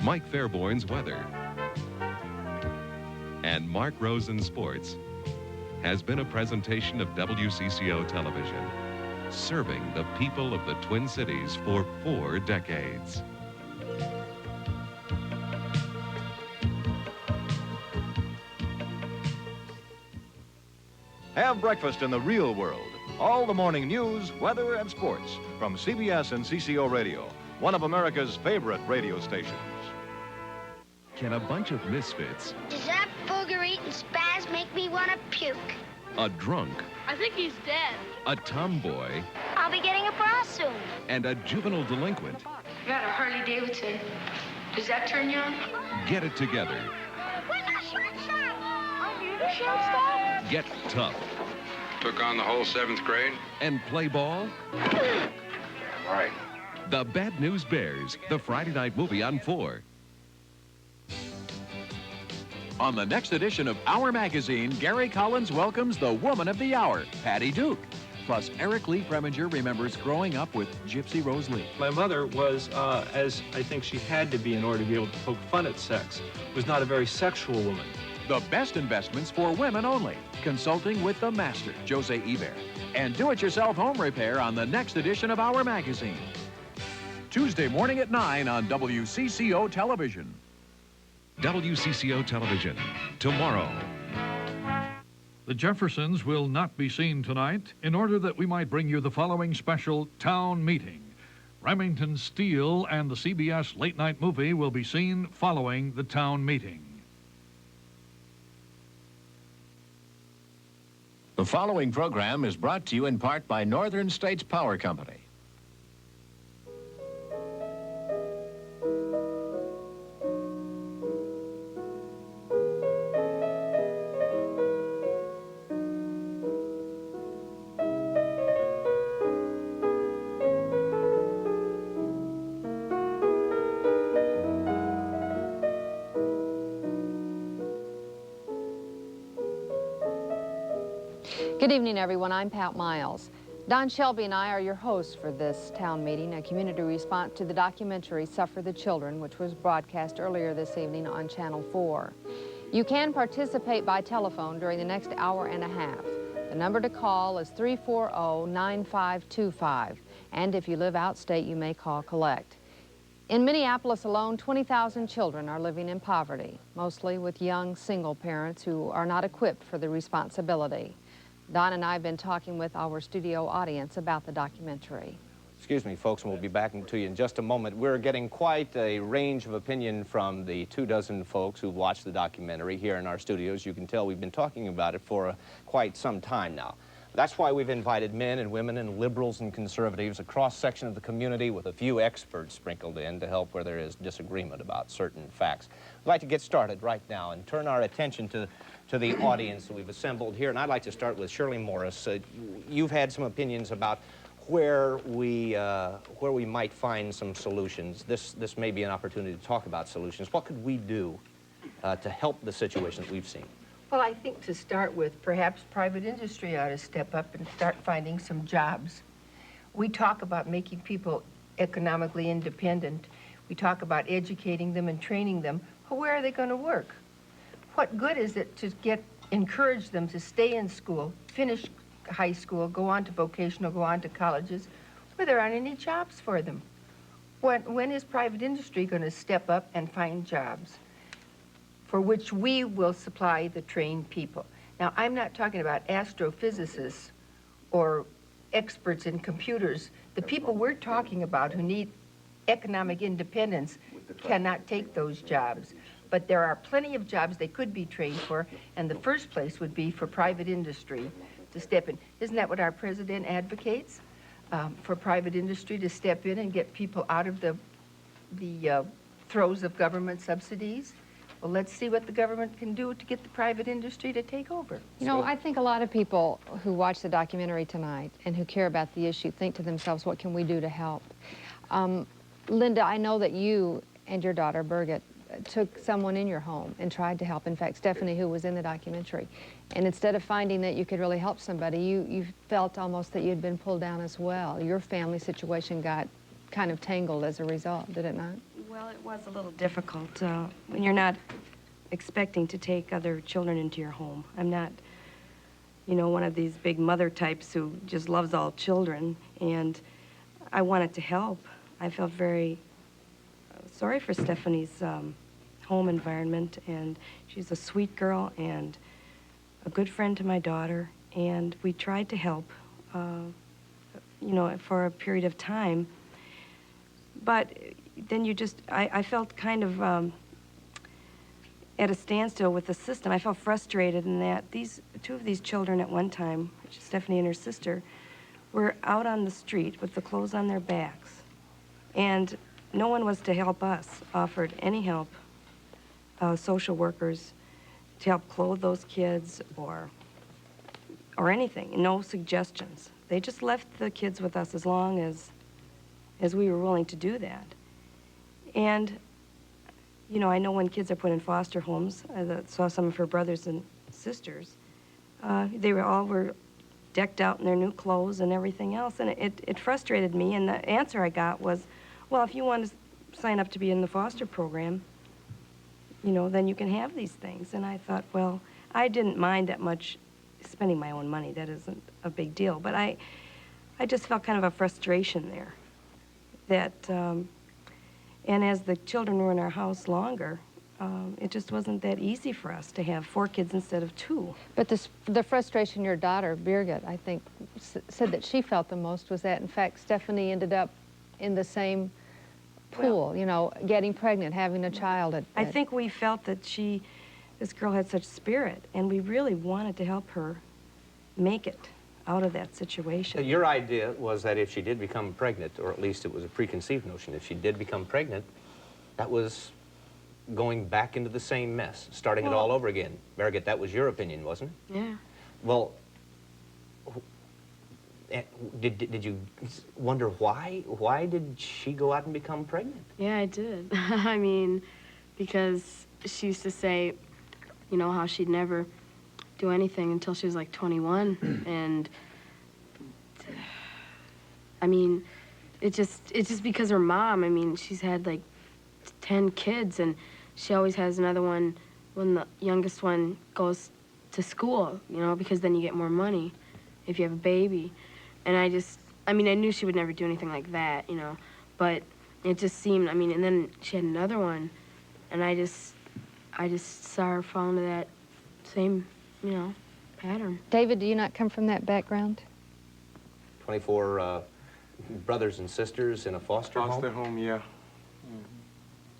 Mike Fairborn's weather, and Mark Rosen Sports has been a presentation of WCCO Television, serving the people of the Twin Cities for 4 decades. Have breakfast in the real world. All the morning news, weather, and sports from CBS and CCO Radio, one of America's favorite radio stations. Can a bunch of misfits, Does that booger-eating spaz make me want to puke? a drunk, I think he's dead. a tomboy, I'll be getting a bra soon. and a juvenile delinquent You got a Harley Davidson. Does that turn you on? get it together? Where's our shortstop? Are you the shortstop? Get tough Took on the whole 7th grade. and play ball? All right. The Bad News Bears, the Friday night movie on 4. On the next edition of Our Magazine, Gary Collins welcomes the woman of the hour, Patty Duke. Plus, Eric Lee Preminger remembers growing up with Gypsy Rose Lee. My mother was, as I think she had to be in order to be able to poke fun at sex, was not a very sexual woman. The best investments for women only. Consulting with the master, Jose Iber. And do-it-yourself home repair on the next edition of Our Magazine. Tuesday morning at 9 on WCCO Television. WCCO Television, tomorrow. The Jeffersons will not be seen tonight in order that we might bring you the following special town meeting. Remington Steele and the CBS late night movie will be seen following the town meeting. The following program is brought to you in part by Northern States Power Company. Good evening, everyone. I'm Pat Miles. Don Shelby and I are your hosts for this town meeting, a community response to the documentary Suffer the Children, which was broadcast earlier this evening on Channel 4. You can participate by telephone during the next hour and a half. The number to call is 340-9525, and if you live outstate, you may call collect. In Minneapolis alone, 20,000 children are living in poverty, mostly with young single parents who are not equipped for the responsibility. Don and I have been talking with our studio audience about the documentary. Excuse me, folks, and we'll be back to you in just a moment. We're getting quite a range of opinion from the 24 folks who watched the documentary here in our studios. You can tell we've been talking about it for quite some time now. That's why we've invited men and women and liberals and conservatives, a cross-section of the community with a few experts sprinkled in to help where there is disagreement about certain facts. We'd like to get started right now and turn our attention to the audience that we've assembled here. And I'd like to start with Shirley Morris. You've had some opinions about where we might find some solutions. This may be an opportunity to talk about solutions. What could we do to help the situation that we've seen? Well, I think to start with, perhaps private industry ought to step up and start finding some jobs. We talk about making people economically independent. We talk about educating them and training them. Well, where are they going to work? What good is it to encourage them to stay in school, finish high school, go on to vocational, go on to colleges, where there aren't any jobs for them? When is private industry going to step up and find jobs for which we will supply the trained people? Now, I'm not talking about astrophysicists or experts in computers. The people we're talking about who need economic independence cannot take those jobs. But there are plenty of jobs they could be trained for, and the first place would be for private industry to step in. Isn't that what our president advocates? For private industry to step in and get people out of the throes of government subsidies? Well, let's see what the government can do to get the private industry to take over. You know, I think a lot of people who watch the documentary tonight and who care about the issue think to themselves, what can we do to help? Linda, I know that you and your daughter, Birgit, took someone in your home and tried to help. In fact, Stephanie, who was in the documentary. And instead of finding that you could really help somebody, you felt almost that you'd been pulled down as well. Your family situation got kind of tangled as a result, did it not? Well, it was a little difficult when you're not expecting to take other children into your home. I'm not, you know, one of these big mother types who just loves all children, and I wanted to help. I felt very sorry for Stephanie's home environment, and she's a sweet girl and a good friend to my daughter, and we tried to help, you know, for a period of time. But then I felt kind of at a standstill with the system. I felt frustrated in that two of these children at one time, Stephanie and her sister, were out on the street with the clothes on their backs. And no one was to help us, offered any help, social workers, to help clothe those kids or anything, no suggestions. They just left the kids with us as long as we were willing to do that. And, you know, I know when kids are put in foster homes, I saw some of her brothers and sisters, they were decked out in their new clothes and everything else, and it frustrated me, and the answer I got was, well, if you want to sign up to be in the foster program, you know, then you can have these things. And I thought, well, I didn't mind that much spending my own money. That isn't a big deal. But I just felt kind of a frustration there. That, and as the children were in our house longer, it just wasn't that easy for us to have 4 kids instead of 2. But the frustration your daughter, Birgit, I think, said that she felt the most was that, in fact, Stephanie ended up in the same pool, well, you know, getting pregnant, having a child. I think we felt that this girl had such spirit, and we really wanted to help her make it out of that situation. Your idea was that if she did become pregnant, or at least it was a preconceived notion, if she did become pregnant, that was going back into the same mess, starting it all over again. Birgit, that was your opinion, wasn't it? Yeah. Well, did you wonder why? Why did she go out and become pregnant? Yeah, I did. I mean, because she used to say, you know, how she'd never do anything until she was like 21, and I mean, it's just because her mom. I mean, she's had like 10 kids, and she always has another one when the youngest one goes to school, you know, because then you get more money if you have a baby. And I mean, I knew she would never do anything like that, you know, but it just seemed, I mean, and then she had another one, and I just saw her fall into that same, you know, pattern. David, do you not come from that background? 24 brothers and sisters in a foster home? Foster home, yeah.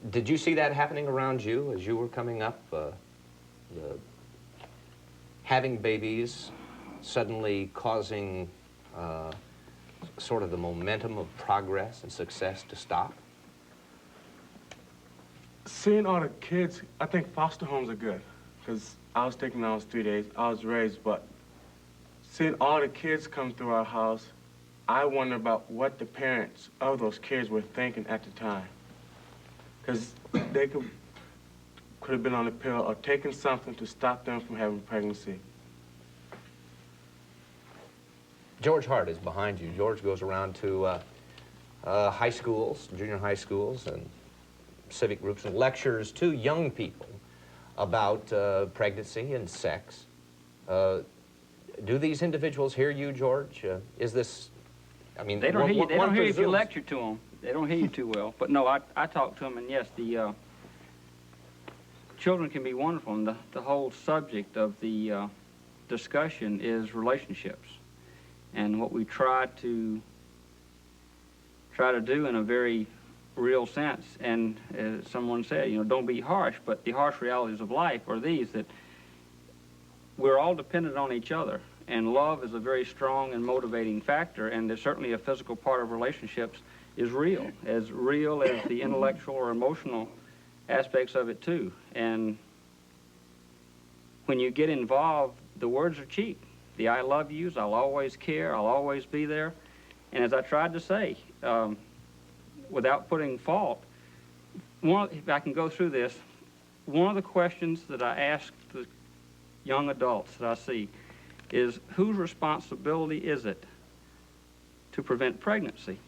Did you see that happening around you as you were coming up? Having babies suddenly causing sort of the momentum of progress and success to stop? Seeing all the kids, I think foster homes are good, because I was taken when I was 3 days. I was raised, but seeing all the kids come through our house, I wonder about what the parents of those kids were thinking at the time. Because they could have been on the pill or taken something to stop them from having pregnancy. George Hart is behind you. George goes around to high schools, junior high schools, and civic groups, and lectures to young people about pregnancy and sex. Do these individuals hear you, George? Is this, I mean... They don't hear you. They don't hear you if you lecture to them. They don't hear you too well. But no, I talk to them, and yes, the children can be wonderful, and the whole subject of the discussion is relationships. And what we try to do in a very real sense, and as someone said, you know, don't be harsh, but the harsh realities of life are these, that we're all dependent on each other, and love is a very strong and motivating factor, and there's certainly a physical part of relationships is real as the intellectual or emotional aspects of it too. And when you get involved, the words are cheap. The I love yous, I'll always care, I'll always be there. And as I tried to say, without putting fault, if I can go through this, one of the questions that I ask the young adults that I see is, whose responsibility is it to prevent pregnancy?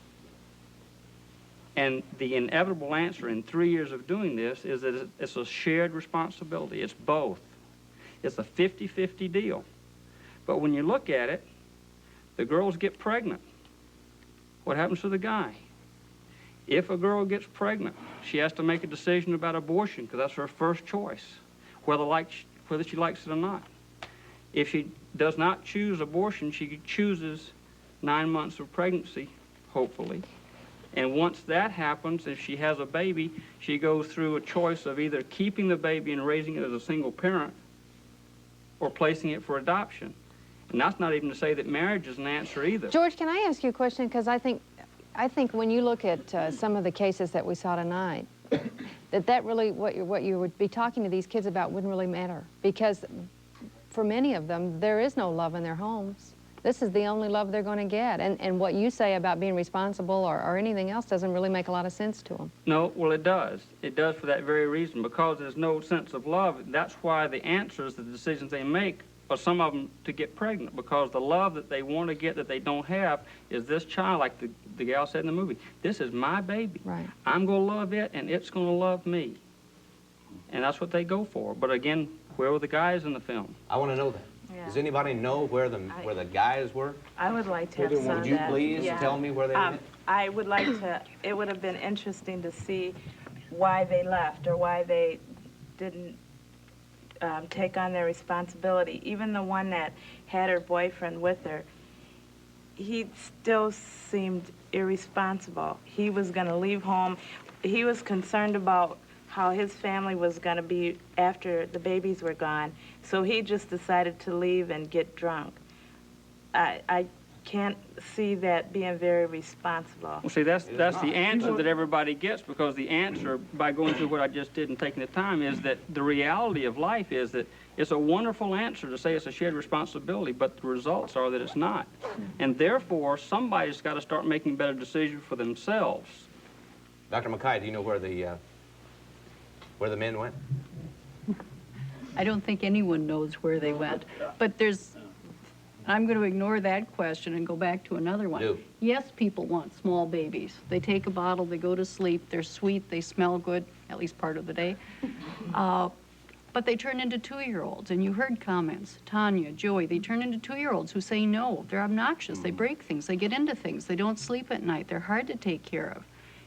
And the inevitable answer in 3 years of doing this is that it's a shared responsibility. It's both. It's a 50-50 deal. But when you look at it, the girls get pregnant. What happens to the guy? If a girl gets pregnant, she has to make a decision about abortion because that's her first choice, whether she likes it or not. If she does not choose abortion, she chooses 9 months of pregnancy, hopefully. And once that happens, if she has a baby, she goes through a choice of either keeping the baby and raising it as a single parent or placing it for adoption. And that's not even to say that marriage is an answer either. George, can I ask you a question? Because I think when you look at some of the cases that we saw tonight, that really, what you would be talking to these kids about wouldn't really matter. Because for many of them, there is no love in their homes. This is the only love they're going to get. And what you say about being responsible or anything else doesn't really make a lot of sense to them. No, well, it does. It does for that very reason. Because there's no sense of love, that's why the answers, the decisions they make, are some of them to get pregnant. Because the love that they want to get that they don't have is this child, like the gal said in the movie, this is my baby. Right. I'm going to love it, and it's going to love me. And that's what they go for. But again, where were the guys in the film? I want to know that. Yeah. Does anybody know where the guys were? I would like to have some of that. Would you please tell me where they went? I would like to, it would have been interesting to see why they left or why they didn't take on their responsibility. Even the one that had her boyfriend with her, he still seemed irresponsible. He was going to leave home. He was concerned about how his family was going to be after the babies were gone, so he just decided to leave and get drunk. I can't see that being very responsible. Well, see, that's the answer that everybody gets, because the answer, by going through what I just did and taking the time, is that the reality of life is that it's a wonderful answer to say it's a shared responsibility, but the results are that it's not. And therefore, somebody's got to start making better decisions for themselves. Dr. McKay, do you know where the men went? I don't think anyone knows where they went. But I'm going to ignore that question and go back to another one. Do. Yes, people want small babies. They take a bottle, they go to sleep, they're sweet, they smell good, at least part of the day. But they turn into 2-year-olds, and you heard comments. Tanya, Joey, they turn into 2-year-olds who say no. They're obnoxious, they break things, they get into things, they don't sleep at night, they're hard to take care of.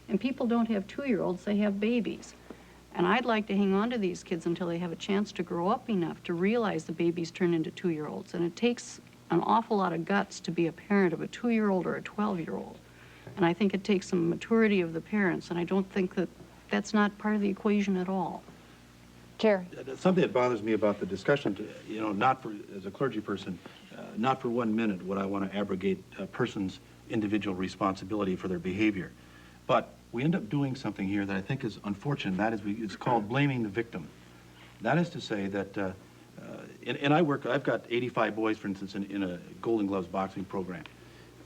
And people don't have 2-year-olds, they have babies. And I'd like to hang on to these kids until they have a chance to grow up enough to realize the babies turn into 2-year-olds. And it takes an awful lot of guts to be a parent of a 2-year-old or a 12-year-old. And I think it takes some maturity of the parents, and I don't think that that's not part of the equation at all. Chair. Something that bothers me about the discussion, not for, as a clergy person, not for 1 minute would I want to abrogate a person's individual responsibility for their behavior. But we end up doing something here that I think is unfortunate. That is, it's called blaming the victim. That is to say that, and I've got 85 boys, for instance, in a Golden Gloves boxing program.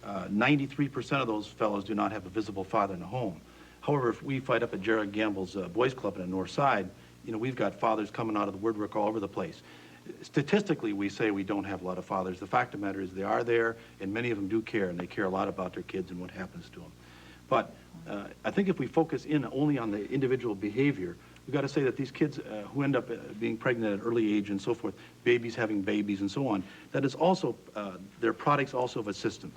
93% of those fellows do not have a visible father in the home. However, if we fight up at Jared Gamble's boys club in the north side, we've got fathers coming out of the woodwork all over the place. Statistically, we say we don't have a lot of fathers. The fact of the matter is they are there, and many of them do care, and they care a lot about their kids and what happens to them. But I think if we focus in only on the individual behavior, we've got to say that these kids who end up being pregnant at an early age and so forth, babies having babies and so on, that is also, they're products also of a system.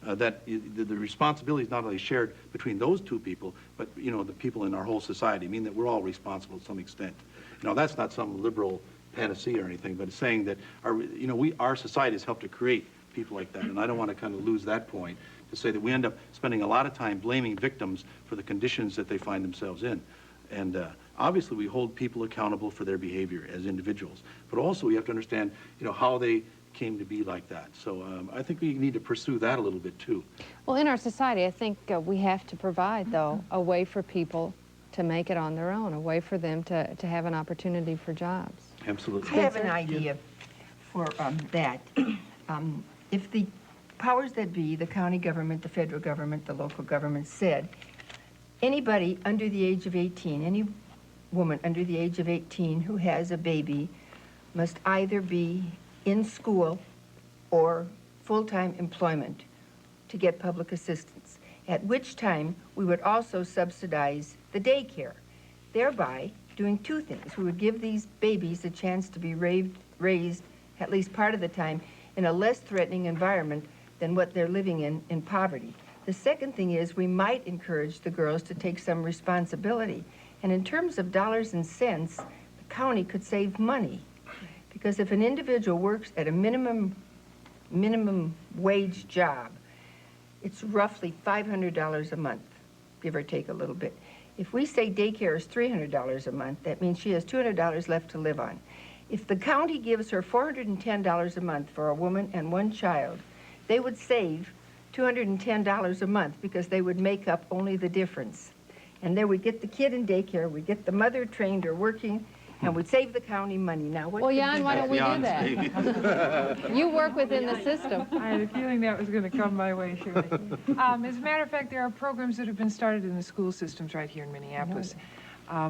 That the responsibility is not only shared between those two people, but, the people in our whole society. I mean that we're all responsible to some extent. That's not some liberal panacea or anything, but it's saying that our society has helped to create people like that, and I don't want to kind of lose that point to say that we end up spending a lot of time blaming victims for the conditions that they find themselves in. And obviously we hold people accountable for their behavior as individuals, but also we have to understand, how they came to be like that. So I think we need to pursue that a little bit too. Well, in our society, I think we have to provide, though, a way for people to make it on their own, a way for them to have an opportunity for jobs. Absolutely. I have an idea for that. If the powers that be, the county government, the federal government, the local government, said anybody under the age of 18, any woman under the age of 18 who has a baby must either be in school or full-time employment to get public assistance. at which time we would also subsidize the daycare, thereby doing two things. We would give these babies a chance to be raised at least part of the time in a less threatening environment than what they're living in poverty. The second thing is we might encourage the girls to take some responsibility. And in terms of dollars and cents, the county could save money. Because if an individual works at a minimum wage job, it's roughly $500 a month, give or take a little bit. If we say daycare is $300 a month, that means she has $200 left to live on. If the county gives her $410 a month for a woman and one child, they would save $210 a month because they would make up only the difference. And then we get the kid in daycare, we get the mother trained or working, and we'd save the county money. Now, what Well, Jan, why don't we do that? You work within the system. I had a feeling that was going to come my way, Shirley. As a matter of fact, there are programs that have been started in the school systems right here in Minneapolis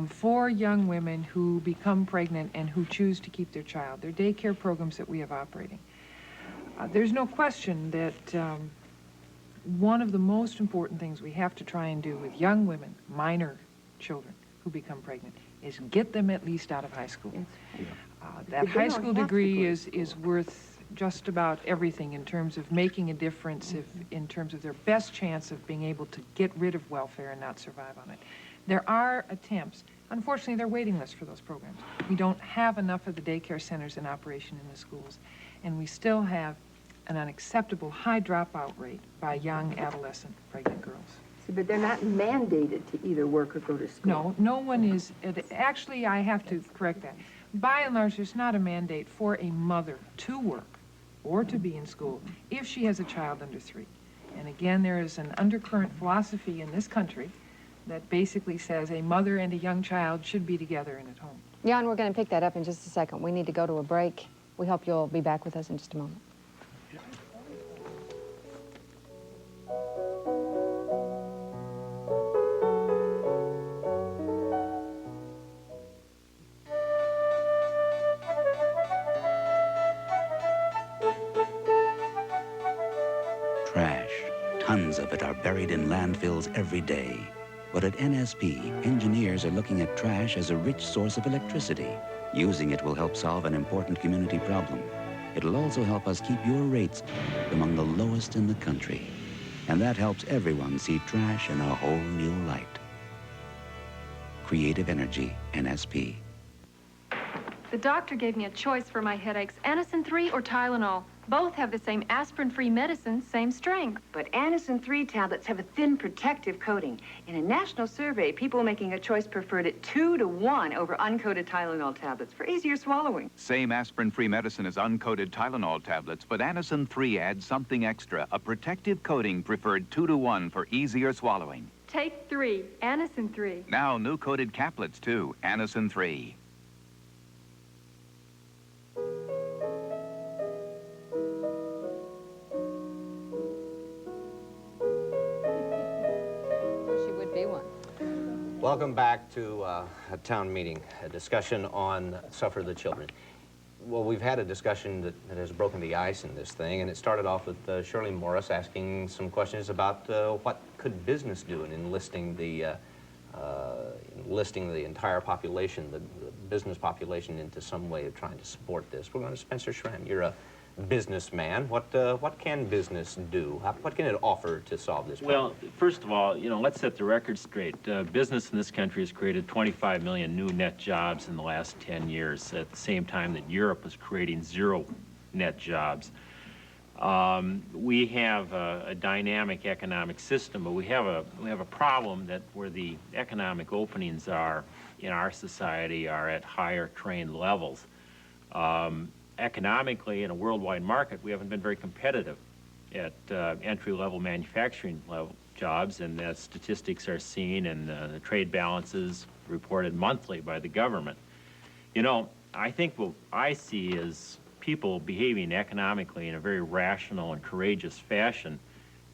for young women who become pregnant and who choose to keep their child. They're daycare programs that we have operating. There's no question that one of the most important things we have to try and do with young women, minor children who become pregnant, is get them at least out of high school. That high school degree is worth just about everything in terms of making a difference, in terms of their best chance of being able to get rid of welfare and not survive on it. There are attempts. Unfortunately, there are waiting lists for those programs. We don't have enough of the daycare centers in operation in the schools, and we still have an unacceptable high dropout rate by young adolescent pregnant girls. See, but they're not mandated to either work or go to school. No, no one is. Actually, I have to correct that. By and large, there's not a mandate for a mother to work or to be in school if she has a child under 3. And again, there is an undercurrent philosophy in this country that basically says a mother and a young child should be together and at home. Jan, we're going to pick that up in just a second. We need to go to a break. We hope you'll be back with us in just a moment. Trash. Tons of it are buried in landfills every day. But at NSP, engineers are looking at trash as a rich source of electricity. Using it will help solve an important community problem. It'll also help us keep your rates among the lowest in the country. And that helps everyone see trash in a whole new light. Creative Energy, NSP. The doctor gave me a choice for my headaches, Anacin 3 or Tylenol. Both have the same aspirin-free medicine, same strength. But Anacin 3 tablets have a thin protective coating. In a national survey, people making a choice preferred it 2 to 1 over uncoated Tylenol tablets for easier swallowing. Same aspirin-free medicine as uncoated Tylenol tablets, but Anacin 3 adds something extra, a protective coating preferred 2 to 1 for easier swallowing. Take 3, Anacin 3. Now new coated caplets, too, Anacin 3. Welcome back to a town meeting, a discussion on Suffer the Children. Well, we've had a discussion that has broken the ice in this thing, and it started off with Shirley Morris asking some questions about what could business do in enlisting the entire population, the business population, into some way of trying to support this. We're going to Spencer Schramm. You're a businessman. What can business do? What can it offer to solve this problem? Well, first of all, let's set the record straight. Business in this country has created 25 million new net jobs in the last 10 years, at the same time that Europe is creating 0 net jobs. We have a dynamic economic system, but we have a problem that where the economic openings are in our society are at higher trained levels. Economically, in a worldwide market, we haven't been very competitive at entry-level manufacturing level jobs, and the statistics are seen in the trade balances reported monthly by the government. I think what I see is people behaving economically in a very rational and courageous fashion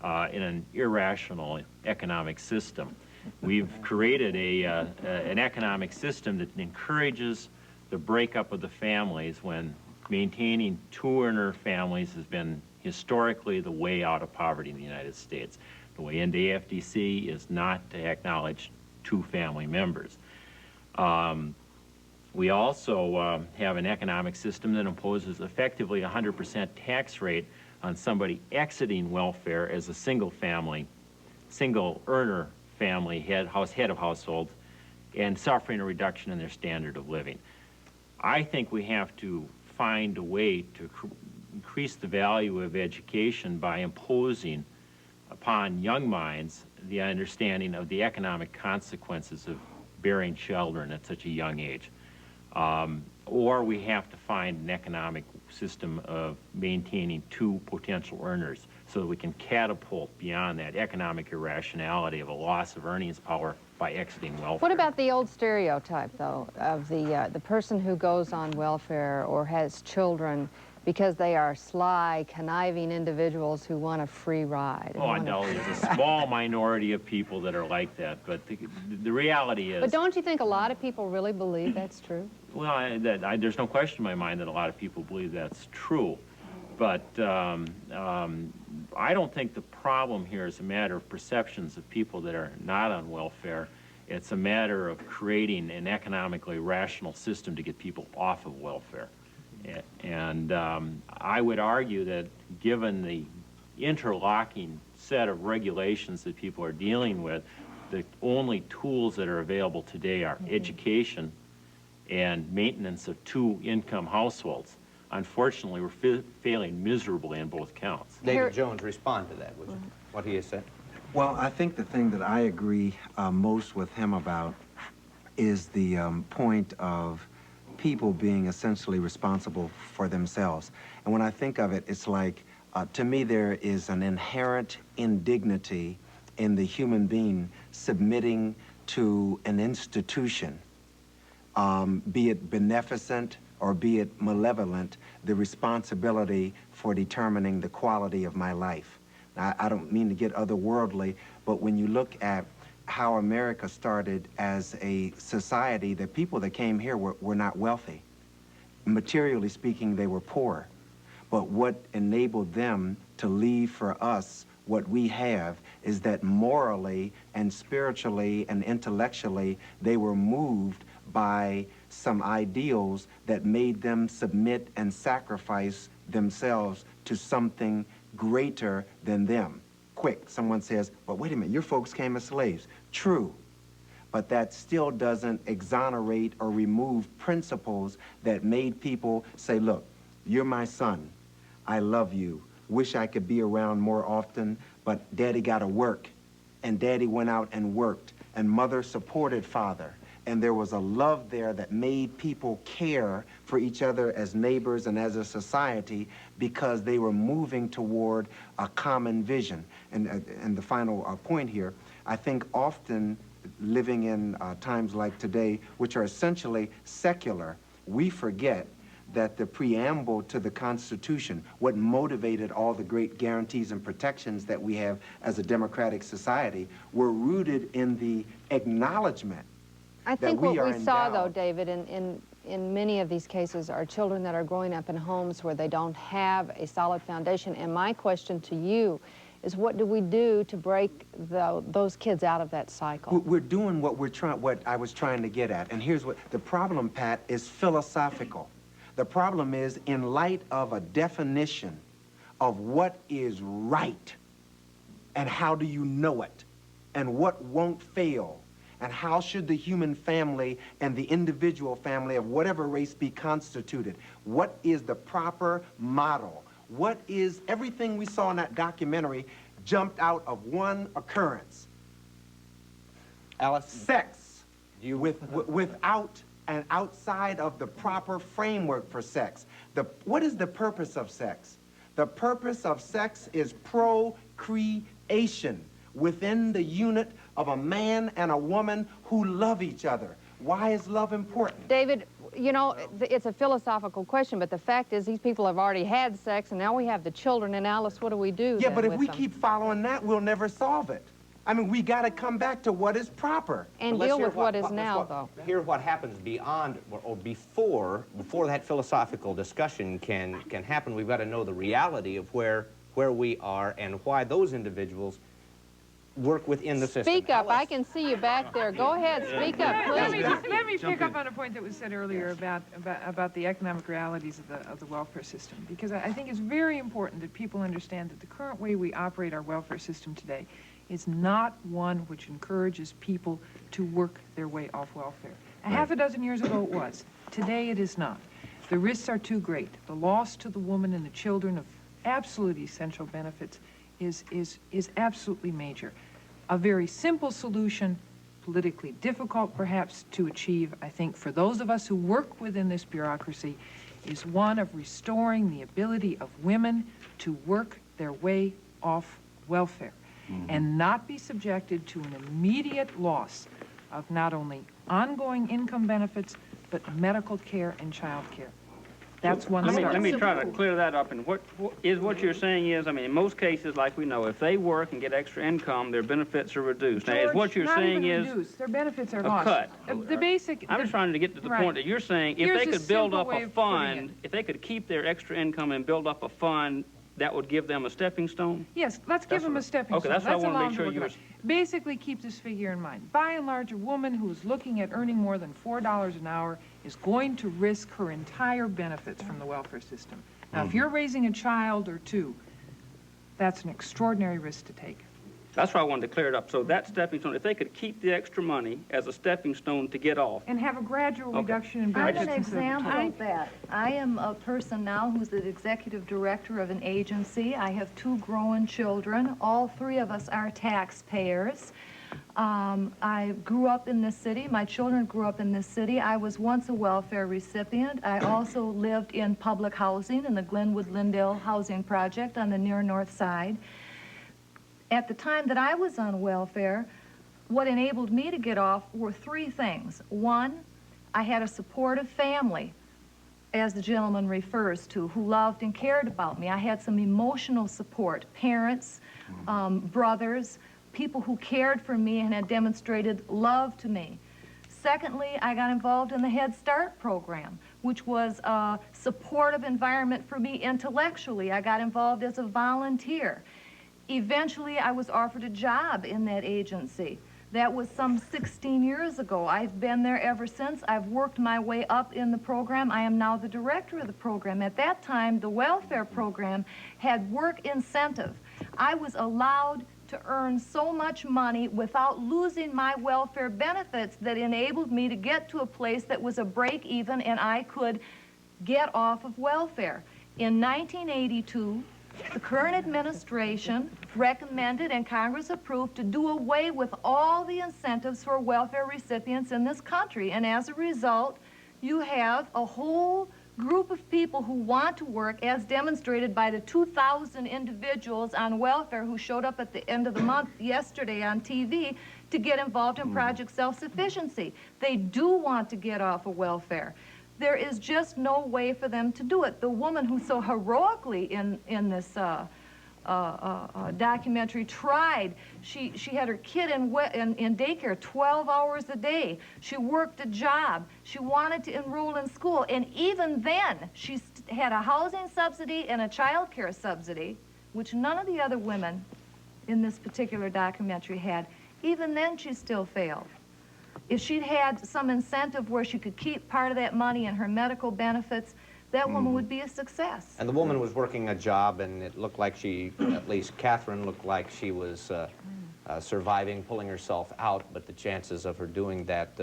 in an irrational economic system. We've created an economic system that encourages the breakup of the families when maintaining 2-earner families has been historically the way out of poverty in the United States. The way into AFDC is not to acknowledge two family members. We also have an economic system that imposes effectively a 100% tax rate on somebody exiting welfare as a single earner family, head of household, and suffering a reduction in their standard of living. I think we have to find a way to increase the value of education by imposing upon young minds the understanding of the economic consequences of bearing children at such a young age. Or we have to find an economic system of maintaining two potential earners so that we can catapult beyond that economic irrationality of a loss of earnings power by exiting welfare. What about the old stereotype, though, of the person who goes on welfare or has children because they are sly, conniving individuals who want a free ride? Oh, no, there's a small minority of people that are like that, but the reality is... But don't you think a lot of people really believe that's true? Well, there's no question in my mind that a lot of people believe that's true. But I don't think the problem here is a matter of perceptions of people that are not on welfare. It's a matter of creating an economically rational system to get people off of welfare. And I would argue that given the interlocking set of regulations that people are dealing with, the only tools that are available today are education and maintenance of two-income households. Unfortunately, we're failing miserably in both counts. David Jones, respond to that, would you? What he has said. Well, I think the thing that I agree most with him about is the point of people being essentially responsible for themselves. And when I think of it, it's like, to me, there is an inherent indignity in the human being submitting to an institution, be it beneficent or be it malevolent, the responsibility for determining the quality of my life. Now, I don't mean to get otherworldly, but when you look at how America started as a society, the people that came here were not wealthy. Materially speaking, they were poor. But what enabled them to leave for us what we have is that morally and spiritually and intellectually, they were moved by some ideals that made them submit and sacrifice themselves to something greater than them. Quick, someone says, well, wait a minute, your folks came as slaves. True, but that still doesn't exonerate or remove principles that made people say, look, you're my son, I love you, wish I could be around more often, but daddy gotta work, and daddy went out and worked, and mother supported father, and there was a love there that made people care for each other as neighbors and as a society because they were moving toward a common vision. And the final point here, I think often living in times like today, which are essentially secular, we forget that the preamble to the Constitution, what motivated all the great guarantees and protections that we have as a democratic society, were rooted in the acknowledgement. I think what we saw, though, David, in many of these cases are children that are growing up in homes where they don't have a solid foundation. And my question to you is, what do we do to break those kids out of that cycle? We're doing what I was trying to get at. And here's what the problem, Pat, is philosophical. The problem is, in light of a definition of what is right, and how do you know it, and what won't fail, and how should the human family and the individual family of whatever race be constituted? What is the proper model? What is everything we saw in that documentary jumped out of one occurrence? Alice? Sex. Without and outside of the proper framework for sex. What is the purpose of sex? The purpose of sex is procreation within the unit of a man and a woman who love each other. Why is love important? David, you know, it's a philosophical question, but the fact is these people have already had sex, and now we have the children, and Alice, what do we do Yeah, but if we them? keep following that, we'll never solve it. I mean, we got to come back to what is proper. And deal with what is now, though. Hear what happens beyond or before that philosophical discussion can happen. We've got to know the reality of where we are and why those individuals work within the system. Speak up. I can see you back there. Go ahead. Speak up, please. Let me pick up on a point that was said earlier about the economic realities of the welfare system, because I think it's very important that people understand that the current way we operate our welfare system today is not one which encourages people to work their way off welfare. A half a dozen years ago it was. Today it is not. The risks are too great. The loss to the woman and the children of absolutely essential benefits is absolutely major. A very simple solution, politically difficult perhaps to achieve, I think, for those of us who work within this bureaucracy, is one of restoring the ability of women to work their way off welfare and not be subjected to an immediate loss of not only ongoing income benefits, but medical care and child care. That's one start. Let me try to clear that up. And what you're saying is, I mean, in most cases, like we know, if they work and get extra income, their benefits are reduced. Now, is what you're saying is reduced. Their benefits are a lost. cut. The basic. I'm just trying to get to the point that you're saying if they could build up a fund, if they could keep their extra income and build up a fund, that would give them a stepping stone? Yes, let's give them a stepping stone. Okay, that's what I want to make sure you... Basically, keep this figure in mind. By and large, a woman who is looking at earning more than $4 an hour is going to risk her entire benefits from the welfare system. Now, if you're raising a child or two, that's an extraordinary risk to take. That's why I wanted to clear it up. So that stepping stone, if they could keep the extra money as a stepping stone to get off. And have a gradual reduction in benefits. I'm an example of that. I am a person now who's the executive director of an agency. I have 2 grown children. All 3 of us are taxpayers. I grew up in this city. My children grew up in this city. I was once a welfare recipient. I also lived in public housing in the Glenwood-Lindale Housing Project on the near north side. At the time that I was on welfare, what enabled me to get off were 3 things. 1, I had a supportive family, as the gentleman refers to, who loved and cared about me. I had some emotional support, parents, brothers, people who cared for me and had demonstrated love to me. Secondly, I got involved in the Head Start program, which was a supportive environment for me intellectually. I got involved as a volunteer. Eventually, I was offered a job in that agency. That was some 16 years ago. I've been there ever since. I've worked my way up in the program. I am now the director of the program. At that time, the welfare program had work incentive. I was allowed to earn so much money without losing my welfare benefits that enabled me to get to a place that was a break even and I could get off of welfare. In 1982, the current administration recommended and Congress approved to do away with all the incentives for welfare recipients in this country. And as a result, you have a whole group of people who want to work, as demonstrated by the 2,000 individuals on welfare who showed up at the end of the month yesterday on TV to get involved in Project Self-Sufficiency. They do want to get off of welfare. There is just no way for them to do it. The woman who so heroically in this documentary tried, she had her kid in daycare 12 hours a day. She worked a job. She wanted to enroll in school. And even then, she had a housing subsidy and a child care subsidy, which none of the other women in this particular documentary had. Even then, she still failed. If she'd had some incentive where she could keep part of that money in her medical benefits, that woman would be a success. And the woman was working a job, and it looked like she, at least Catherine, looked like she was surviving, pulling herself out, but the chances of her doing that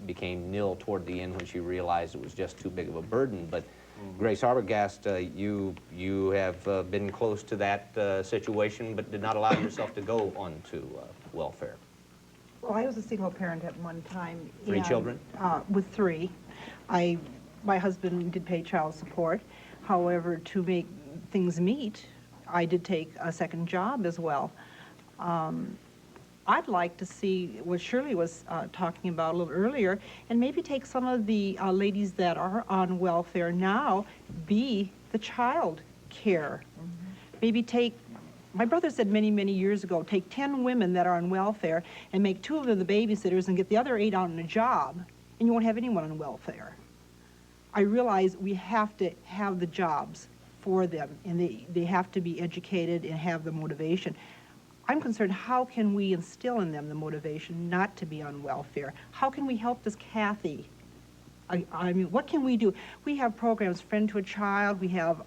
became nil toward the end when she realized it was just too big of a burden. But Grace Arbogast, you have been close to that situation, but did not allow yourself to go on to welfare. Well, I was a single parent at one time. 3 children? With 3. My husband did pay child support. However, to make things meet, I did take a second job as well. I'd like to see what Shirley was talking about a little earlier, and maybe take some of the ladies that are on welfare now, be the child care. Maybe take, my brother said many, many years ago, take 10 women that are on welfare and make 2 of them the babysitters and get the other 8 out on a job, and you won't have anyone on welfare. I realize we have to have the jobs for them, and they have to be educated and have the motivation. I'm concerned, how can we instill in them the motivation not to be on welfare? How can we help this Kathy? I mean, what can we do? We have programs, Friend to a Child, we have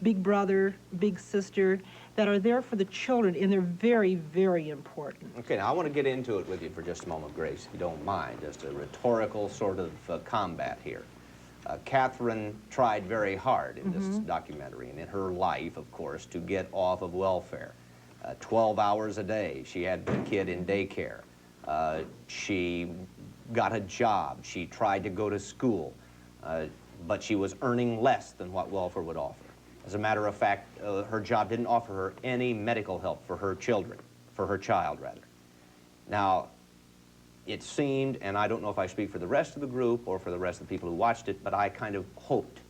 Big Brother, Big Sister, that are there for the children, and they're very, very important. Okay, now I want to get into it with you for just a moment, Grace, if you don't mind. Just a rhetorical sort of combat here. Catherine tried very hard in this documentary and in her life, of course, to get off of welfare. 12 hours a day, she had the kid in daycare. She got a job. She tried to go to school, but she was earning less than what welfare would offer. As a matter of fact, her job didn't offer her any medical help for her children, for her child, rather. Now, it seemed, and I don't know if I speak for the rest of the group or for the rest of the people who watched it, but I kind of hoped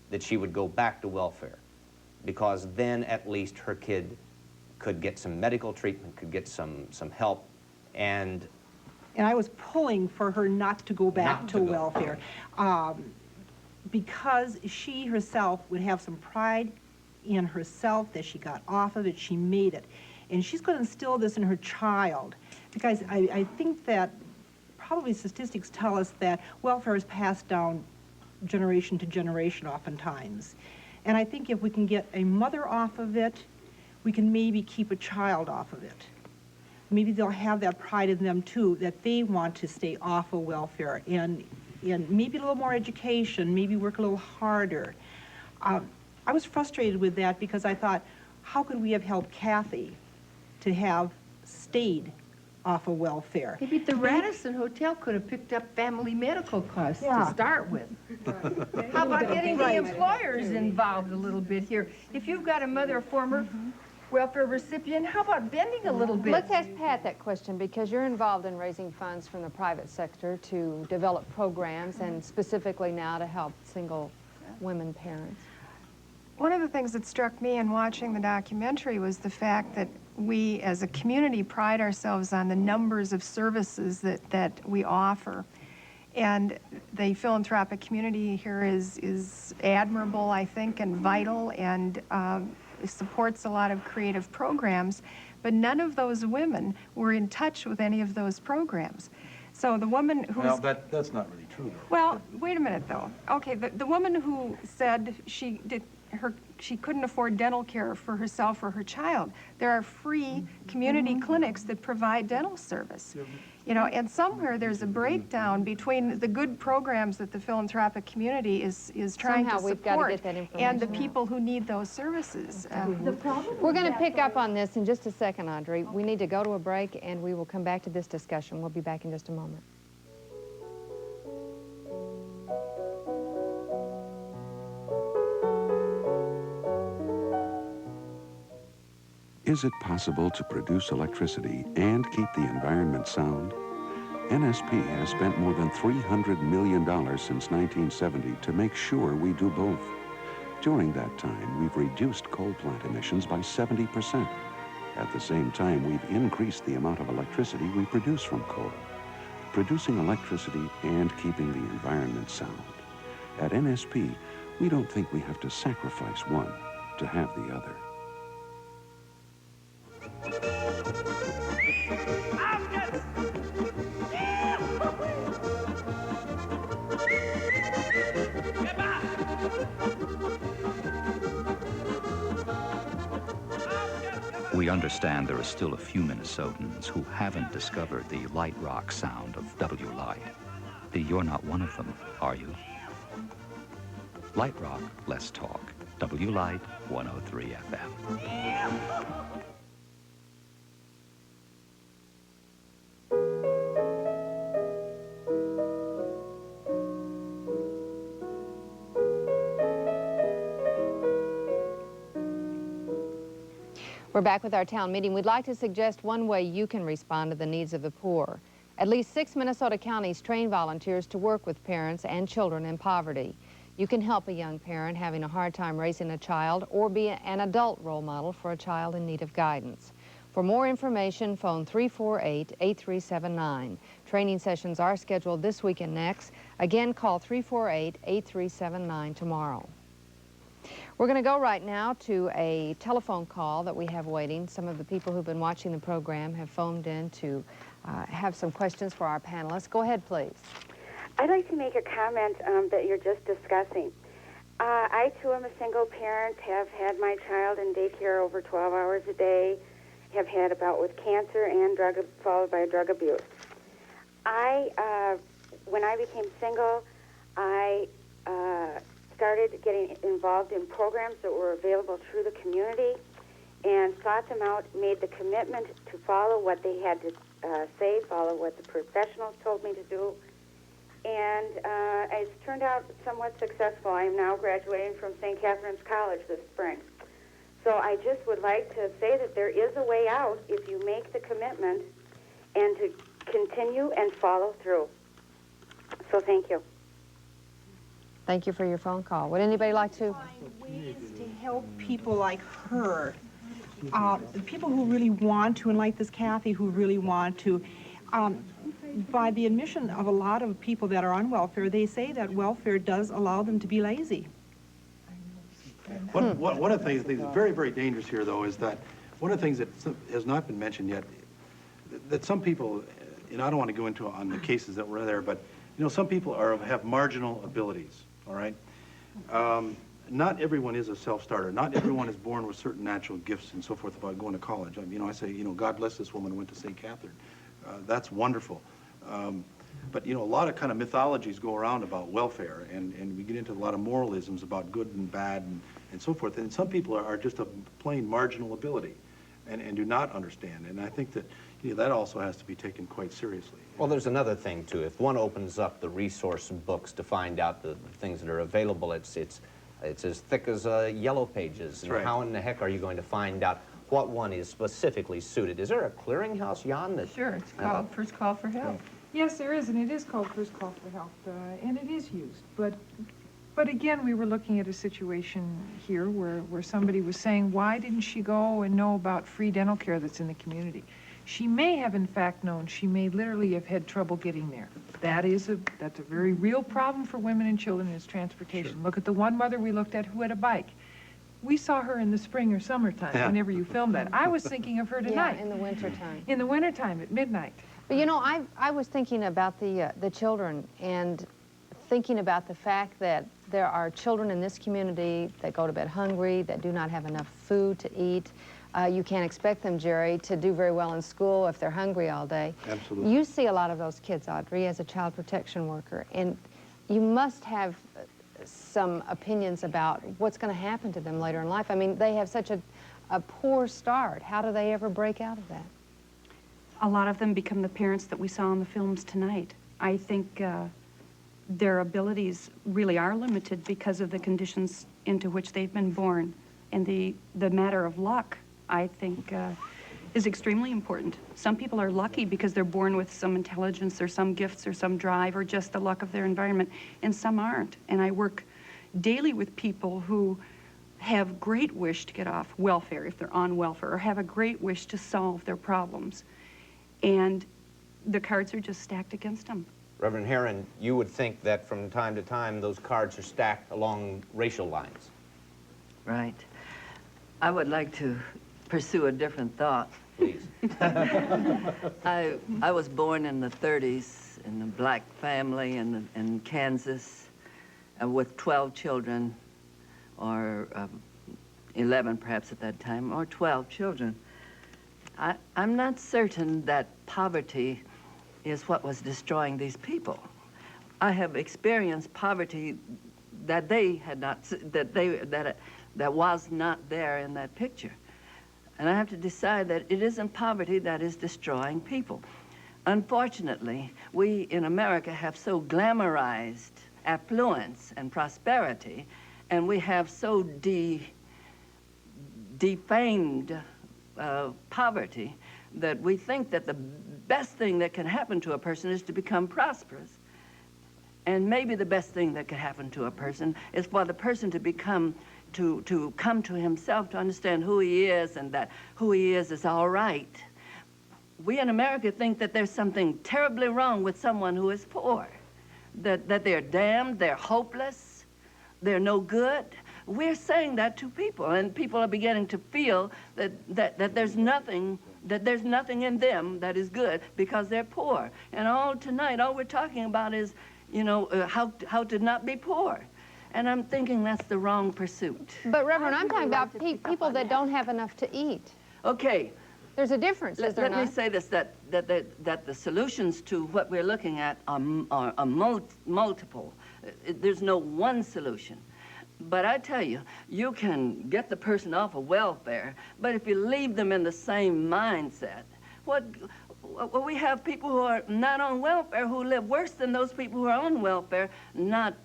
that she would go back to welfare, because then at least her kid could get some medical treatment, could get some help, and I was pulling for her not to go back to welfare, because she herself would have some pride in herself that she got off of it, she made it. And she's going to instill this in her child, because I think that probably statistics tell us that welfare is passed down generation to generation oftentimes. And I think if we can get a mother off of it, we can maybe keep a child off of it. Maybe they'll have that pride in them too, that they want to stay off of welfare, and maybe a little more education, maybe work a little harder. I was frustrated with that because I thought, how could we have helped Kathy to have stayed off of welfare? Maybe the Radisson Hotel could have picked up family medical costs to start with. How about getting the employers involved a little bit here? If you've got a mother, a former welfare recipient, how about bending a little bit? Let's ask Pat that question, because you're involved in raising funds from the private sector to develop programs and specifically now to help single women parents. One of the things that struck me in watching the documentary was the fact that we as a community pride ourselves on the numbers of services that we offer. And the philanthropic community here is admirable, I think, and vital, and supports a lot of creative programs, but none of those women were in touch with any of those programs. So the woman who's... Well, that's not really true, though. Well, wait a minute, though. Okay, the woman who said she couldn't afford dental care for herself or her child, there are free community clinics that provide dental service. You know, and somewhere there's a breakdown between the good programs that the philanthropic community is trying Somehow to we've got to support get that information and the out. people who need those services. We're going to pick up on this in just a second, Audrey. We need to go to a break, and we will come back to this discussion. We'll be back in just a moment. Is it possible to produce electricity and keep the environment sound? NSP has spent more than $300 million since 1970 to make sure we do both. During that time, we've reduced coal plant emissions by 70%. At the same time, we've increased the amount of electricity we produce from coal. Producing electricity and keeping the environment sound. At NSP, we don't think we have to sacrifice one to have the other. We understand there are still a few Minnesotans who haven't discovered the light rock sound of W Light. You're not one of them, are you? Light rock, less talk. W Light 103 FM. We're back with our town meeting. We'd like to suggest one way you can respond to the needs of the poor. At least 6 Minnesota counties train volunteers to work with parents and children in poverty. You can help a young parent having a hard time raising a child or be an adult role model for a child in need of guidance. For more information, phone 348-8379. Training sessions are scheduled this week and next. Again, call 348-8379 tomorrow. We're going to go right now to a telephone call that we have waiting. Some of the people who've been watching the program have phoned in to have some questions for our panelists. Go ahead, please. I'd like to make a comment that you're just discussing. I, too, am a single parent, have had my child in daycare over 12 hours a day, have had a bout with cancer and followed by drug abuse. When I became single, I started getting involved in programs that were available through the community and sought them out, made the commitment to follow what they had to say, follow what the professionals told me to do. And it's turned out somewhat successful. I am now graduating from St. Catherine's College this spring. So I just would like to say that there is a way out if you make the commitment and to continue and follow through. So thank you. Thank you for your phone call. Would anybody like to? Ways to help people like her, the people who really want to, and like this Kathy, who really want to. By the admission of a lot of people that are on welfare, they say that welfare does allow them to be lazy. One of the things that's very, very dangerous here, though, is that one of the things that has not been mentioned yet, that some people, and I don't want to go into on the cases that were there, but you know, some people have marginal abilities. All right. Not everyone is a self-starter. Not everyone is born with certain natural gifts and so forth about going to college. I mean, you know, I say, you know, God bless this woman who went to St. Catherine. That's wonderful. But, you know, a lot of kind of mythologies go around about welfare, and we get into a lot of moralisms about good and bad and so forth. And some people are just a plain marginal ability and do not understand. And I think that, you know, that also has to be taken quite seriously. Well, there's another thing, too. If one opens up the resource books to find out the things that are available, it's as thick as yellow pages. And right. How in the heck are you going to find out what one is specifically suited? Is there a clearinghouse, Jan? That, sure, it's called First Call for Help. Yes, there is, and it is called First Call for Help, and it is used. But again, we were looking at a situation here where somebody was saying, why didn't she go and know about free dental care that's in the community? She may have, in fact, known. She may literally have had trouble getting there. That's a very real problem for women and children is transportation. Sure. Look at the one mother we looked at who had a bike. We saw her in the spring or summertime, whenever you filmed that. I was thinking of her tonight. Yeah, in the wintertime. In the wintertime at midnight. But you know, I was thinking about the children and thinking about the fact that there are children in this community that go to bed hungry, that do not have enough food to eat. You can't expect them, Jerry, to do very well in school if they're hungry all day. Absolutely. You see a lot of those kids, Audrey, as a child protection worker, and you must have some opinions about what's going to happen to them later in life. I mean, they have such a poor start. How do they ever break out of that? A lot of them become the parents that we saw in the films tonight. I think their abilities really are limited because of the conditions into which they've been born. And the matter of luck, I think, is extremely important. Some people are lucky because they're born with some intelligence or some gifts or some drive or just the luck of their environment, and some aren't. And I work daily with people who have great wish to get off welfare if they're on welfare, or have a great wish to solve their problems. And the cards are just stacked against them. Reverend Herron, you would think that from time to time those cards are stacked along racial lines. Right. I would like to pursue a different thought. Please. I was born in the 30s in a black family in Kansas with 12 children, or 11 perhaps at that time, or 12 children. I'm not certain that poverty is what was destroying these people. I have experienced poverty that they had not, that was not there in that picture. And I have to decide that it isn't poverty that is destroying people. Unfortunately, we in America have so glamorized affluence and prosperity, and we have so defamed poverty that we think that the best thing that can happen to a person is to become prosperous. And maybe the best thing that could happen to a person is for the person to become, to come to himself, to understand who he is, and that who he is all right. We in America think that there's something terribly wrong with someone who is poor, that they're damned, they're hopeless, they're no good. we're saying that to people, and people are beginning to feel that there's nothing in them that is good because they're poor. And tonight, all we're talking about is, you know, how to not be poor. And I'm thinking that's the wrong pursuit. But Reverend, I'm talking about people that don't have enough to eat. Okay. There's a difference, is there not? Let me say this, that the solutions to what we're looking at are multiple. There's no one solution. But I tell you, you can get the person off of welfare, but if you leave them in the same mindset, we have people who are not on welfare who live worse than those people who are on welfare, not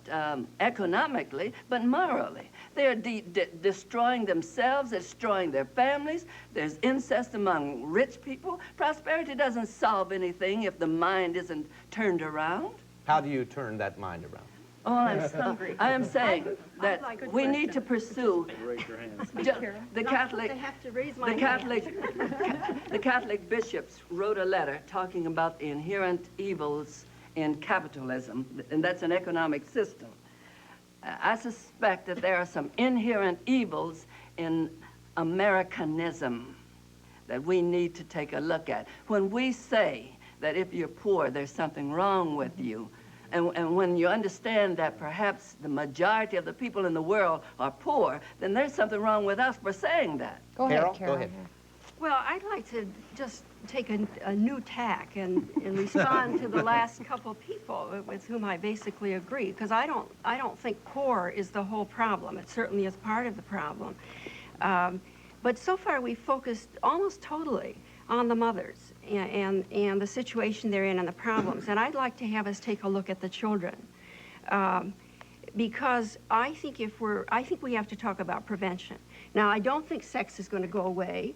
economically, but morally. They're destroying themselves, destroying their families. There's incest among rich people. Prosperity doesn't solve anything if the mind isn't turned around. How do you turn that mind around? Oh, I am saying that we need to pursue the Catholic bishops wrote a letter talking about the inherent evils in capitalism, and that's an economic system. I suspect that there are some inherent evils in Americanism that we need to take a look at. When we say that if you're poor, there's something wrong with you, and when you understand that perhaps the majority of the people in the world are poor, then there's something wrong with us for saying that. Go ahead, Carol. Go ahead. Well, I'd like to just take a new tack and respond to the last couple people with whom I basically agree, because I don't think poor is the whole problem. It certainly is part of the problem. But so far we've focused almost totally on the mothers and the situation they're in and the problems. And I'd like to have us take a look at the children. Because I think we have to talk about prevention. Now, I don't think sex is going to go away.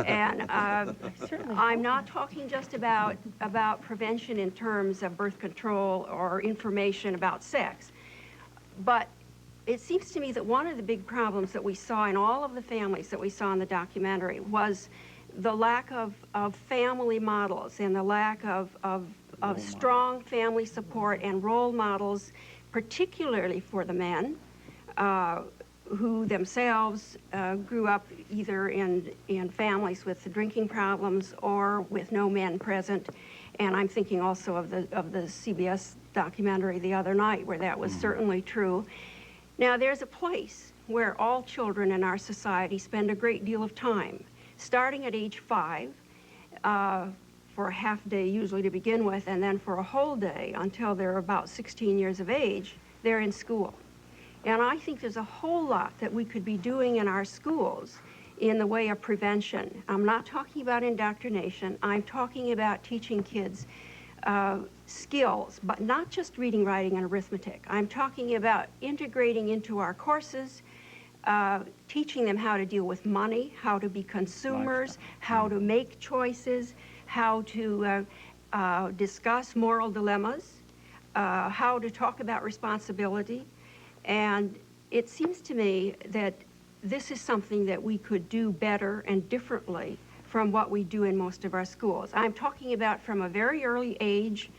And I'm not talking just about prevention in terms of birth control or information about sex. But it seems to me that one of the big problems that we saw in all of the families that we saw in the documentary was the lack of family models and the lack of strong family support and role models, particularly for the men, who themselves grew up either in families with drinking problems or with no men present. And I'm thinking also of the CBS documentary the other night where that was certainly true. Now, there's a place where all children in our society spend a great deal of time, starting at age 5, for a half day usually to begin with, and then for a whole day until they're about 16 years of age, they're in school. And I think there's a whole lot that we could be doing in our schools in the way of prevention. I'm not talking about indoctrination. I'm talking about teaching kids skills, but not just reading, writing, and arithmetic. I'm talking about integrating into our courses, teaching them how to deal with money, how to be consumers, how to make choices, how to discuss moral dilemmas, how to talk about responsibility. And it seems to me that this is something that we could do better and differently from what we do in most of our schools. I'm talking about from a very early age,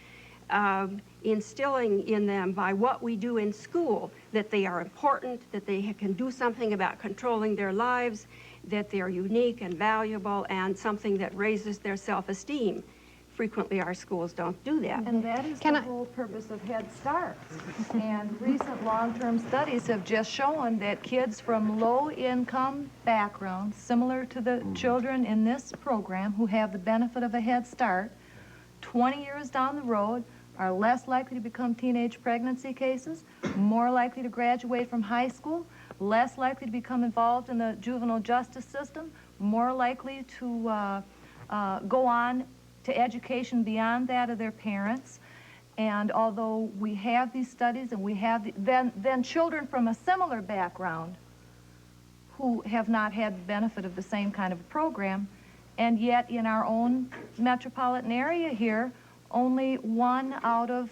instilling in them by what we do in school that they are important, that they can do something about controlling their lives, that they are unique and valuable, and something that raises their self-esteem. Frequently, our schools don't do that. And that is the whole purpose of Head Start. And recent long-term studies have just shown that kids from low-income backgrounds, similar to the children in this program who have the benefit of a Head Start, 20 years down the road are less likely to become teenage pregnancy cases, more likely to graduate from high school, less likely to become involved in the juvenile justice system, more likely to go on to education beyond that of their parents. And although we have these studies and we have then children from a similar background who have not had the benefit of the same kind of a program, and yet in our own metropolitan area here, only 1 out of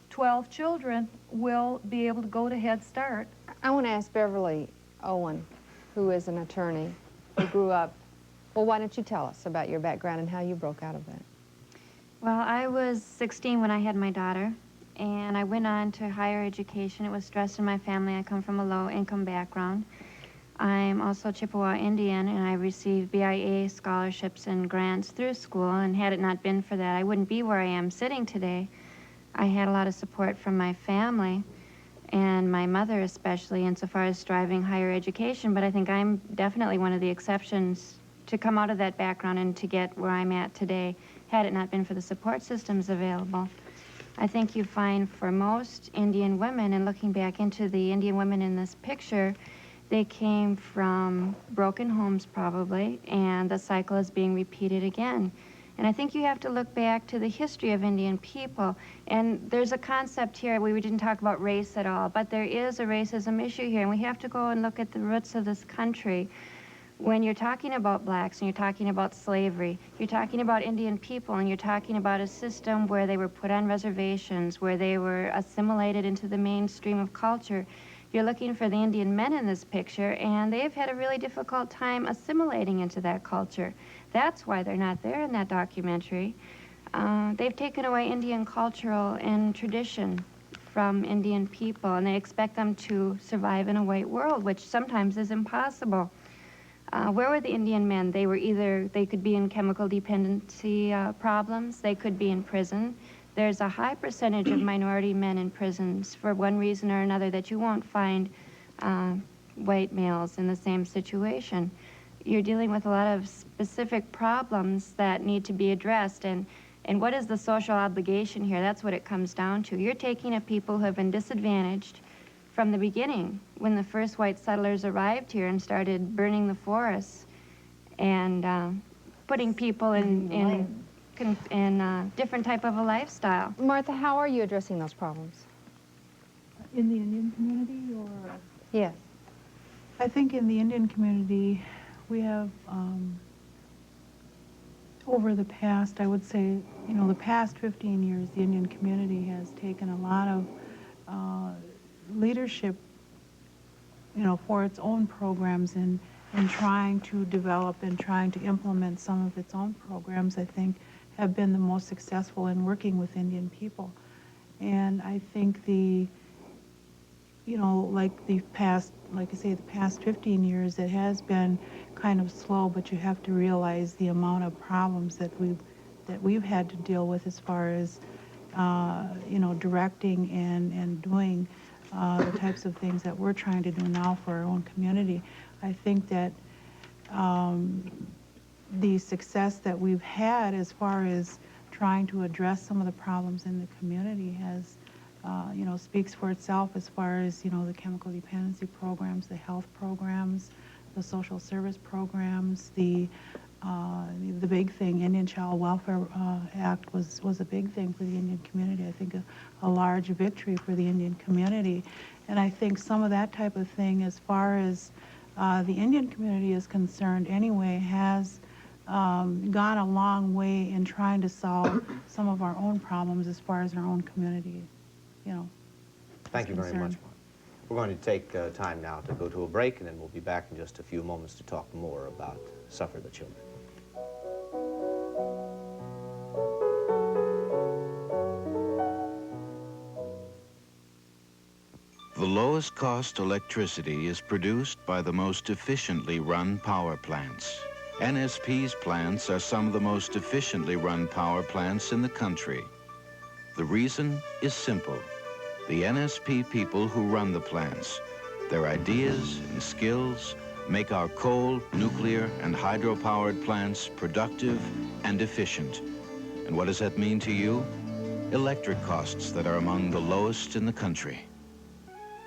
12 children will be able to go to Head Start. I want to ask Beverly Owen, who is an attorney, who grew up. Well, why don't you tell us about your background and how you broke out of that? Well, I was 16 when I had my daughter, and I went on to higher education. It was stress in my family. I come from a low-income background. I'm also Chippewa Indian, and I received BIA scholarships and grants through school, and had it not been for that, I wouldn't be where I am sitting today. I had a lot of support from my family, and my mother especially, insofar as striving higher education, but I think I'm definitely one of the exceptions to come out of that background and to get where I'm at today, had it not been for the support systems available. I think you find for most Indian women, and looking back into the Indian women in this picture, they came from broken homes probably, and the cycle is being repeated again. And I think you have to look back to the history of Indian people. And there's a concept here, we didn't talk about race at all, but there is a racism issue here, and we have to go and look at the roots of this country. When you're talking about blacks and you're talking about slavery, you're talking about Indian people, and you're talking about a system where they were put on reservations, where they were assimilated into the mainstream of culture. You're looking for the Indian men in this picture, and they've had a really difficult time assimilating into that culture. That's why they're not there in that documentary. They've taken away Indian cultural and tradition from Indian people, and they expect them to survive in a white world, which sometimes is impossible. Where were the Indian men? They were either, they could be in chemical dependency problems, they could be in prison. There's a high percentage of minority men in prisons for one reason or another that you won't find white males in the same situation. You're dealing with a lot of specific problems that need to be addressed, and what is the social obligation here? That's what it comes down to. You're taking a people who have been disadvantaged from the beginning, when the first white settlers arrived here and started burning the forests and putting people in different type of a lifestyle. Martha, how are you addressing those problems? In the Indian community, or? Yes. I think in the Indian community, we have, over the past, I would say, the past 15 years, the Indian community has taken a lot of leadership, for its own programs and trying to develop and trying to implement some of its own programs, I think, have been the most successful in working with Indian people. And I think the past 15 years, it has been kind of slow, but you have to realize the amount of problems that we've had to deal with as far as, directing and doing the types of things that we're trying to do now for our own community. I think that the success that we've had as far as trying to address some of the problems in the community has, speaks for itself as far as, the chemical dependency programs, the health programs, the social service programs, the big thing, Indian Child Welfare Act was a big thing for the Indian community. I think a large victory for the Indian community. And I think some of that type of thing, as far as the Indian community is concerned anyway, has gone a long way in trying to solve some of our own problems as far as our own community, Thank you very much, Mark. We're going to take time now to go to a break, and then we'll be back in just a few moments to talk more about Suffer the Children. The lowest cost electricity is produced by the most efficiently run power plants. NSP's plants are some of the most efficiently run power plants in the country. The reason is simple. The NSP people who run the plants, their ideas and skills make our coal, nuclear, and hydro-powered plants productive and efficient. And what does that mean to you? Electric costs that are among the lowest in the country.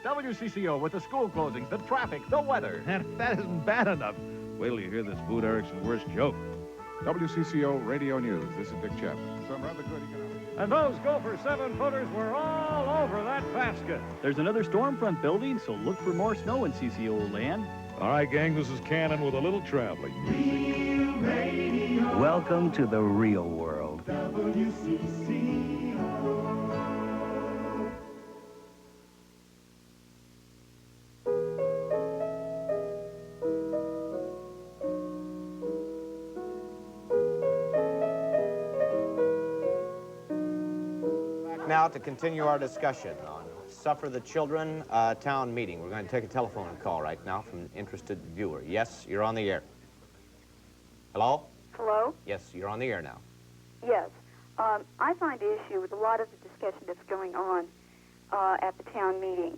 WCCO with the school closings, the traffic, the weather. And if that isn't bad enough, wait till you hear this Boot Erickson's worst joke. WCCO Radio News. This is Dick Chapman. Some rather good economic. And those Gopher 7-footers were all over that basket. There's another storm front building, so look for more snow in CCO land. All right, gang, this is Cannon with a little traveling. Real radio. Welcome to the real world. WCCO. Now about to continue our discussion on Suffer the Children town meeting. We're going to take a telephone call right now from an interested viewer. Yes, you're on the air. Hello? Hello? Yes, you're on the air now. Yes. I find issue with a lot of the discussion that's going on at the town meeting.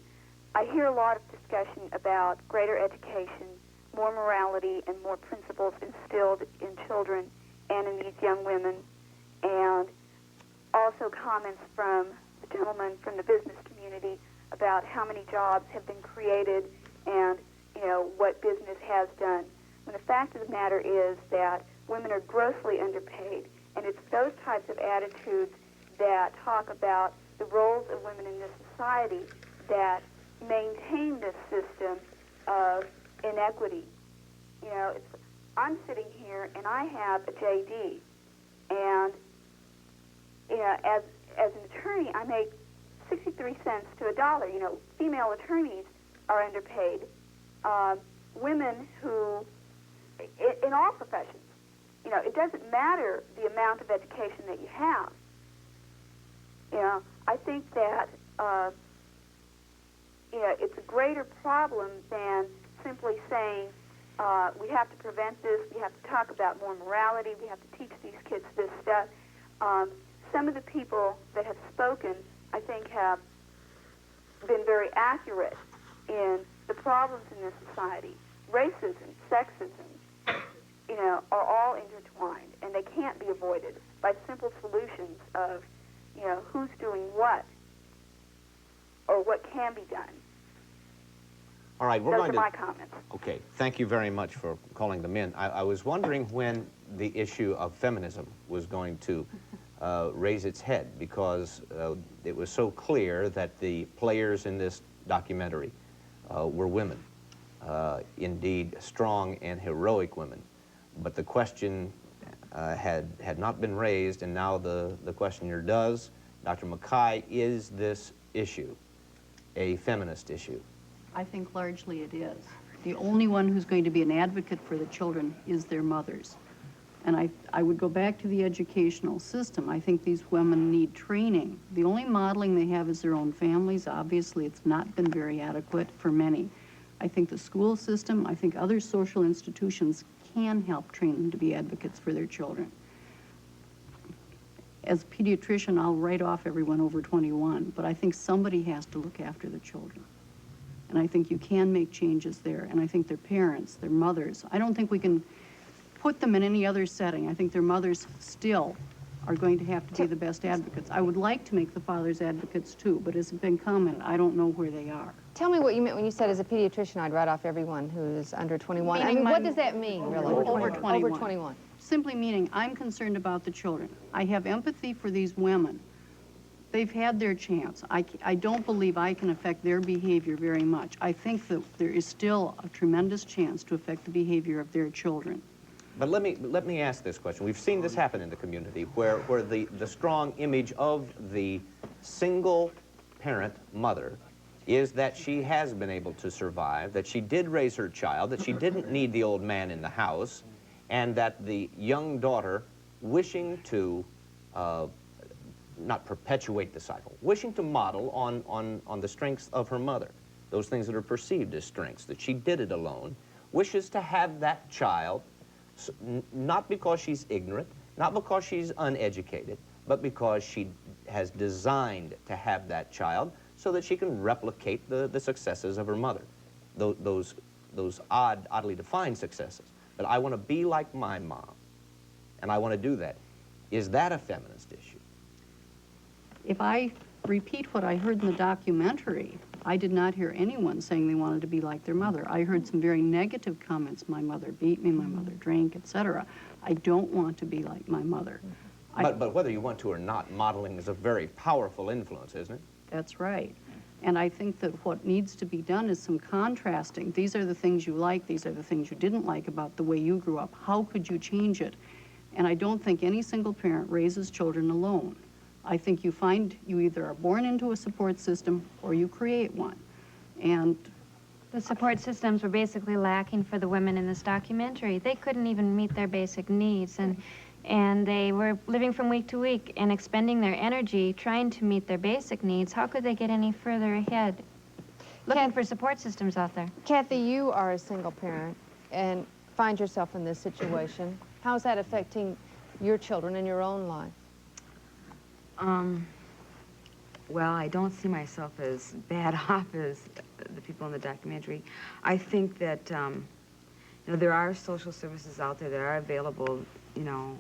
I hear a lot of discussion about greater education, more morality, and more principles instilled in children and in these young women, and also comments from the gentleman from the business community about how many jobs have been created and, you know, what business has done. When the fact of the matter is that women are grossly underpaid, and it's those types of attitudes that talk about the roles of women in this society that maintain this system of inequity. You know, I'm sitting here and I have a JD, and you know, as an attorney, I make 63 cents to a dollar. You know, female attorneys are underpaid. Women who, in all professions, you know, it doesn't matter the amount of education that you have. You know, I think that, you know, it's a greater problem than simply saying we have to prevent this, we have to talk about more morality, we have to teach these kids this stuff. Some of the people that have spoken, I think, have been very accurate in the problems in this society. Racism, sexism, you know, are all intertwined, and they can't be avoided by simple solutions of, you know, who's doing what or what can be done. All right, we're Those going are to... my comments. Okay, thank you very much for calling them in. I was wondering when the issue of feminism was going to raise its head, because it was so clear that the players in this documentary were women, indeed strong and heroic women. But the question had not been raised, and now the questioner does. Dr. Mackay, is this issue a feminist issue? I think largely it is. The only one who's going to be an advocate for the children is their mothers. And I would go back to the educational system. I think these women need training. The only modeling they have is their own families. Obviously, it's not been very adequate for many. I think the school system, I think other social institutions can help train them to be advocates for their children. As a pediatrician, I'll write off everyone over 21, but I think somebody has to look after the children. And I think you can make changes there. And I think their parents, their mothers, I don't think we can put them in any other setting. I think their mothers still are going to have to be the best advocates. I would like to make the fathers advocates too, but as has been commented, I don't know where they are. Tell me what you meant when you said, as a pediatrician, I'd write off everyone who's under 21. I Meaning mean, what does that mean, really? Over 21. Over 21. Simply meaning I'm concerned about the children. I have empathy for these women. They've had their chance. I don't believe I can affect their behavior very much. I think that there is still a tremendous chance to affect the behavior of their children. But let me ask this question. We've seen this happen in the community where the strong image of the single parent mother is that she has been able to survive, that she did raise her child, that she didn't need the old man in the house, and that the young daughter, wishing to not perpetuate the cycle, wishing to model on the strengths of her mother, those things that are perceived as strengths, that she did it alone, wishes to have that child, not because she's ignorant, not because she's uneducated, but because she has designed to have that child so that she can replicate the successes of her mother, those oddly defined successes. But I want to be like my mom, and I want to do that. Is that a feminist issue? If I repeat what I heard in the documentary, I did not hear anyone saying they wanted to be like their mother. I heard some very negative comments. My mother beat me, my mother drank, etc. I don't want to be like my mother. But whether you want to or not, modeling is a very powerful influence, isn't it? That's right. And I think that what needs to be done is some contrasting. These are the things you like, these are the things you didn't like about the way you grew up. How could you change it? And I don't think any single parent raises children alone. I think you either are born into a support system or you create one. And the support systems were basically lacking for the women in this documentary. They couldn't even meet their basic needs. And, and they were living from week to week and expending their energy trying to meet their basic needs, how could they get any further ahead? Looking for support systems out there. Kathy, you are a single parent and find yourself in this situation. How's that affecting your children and your own life? Well, I don't see myself as bad off as the people in the documentary. I think that, you know, there are social services out there that are available, you know,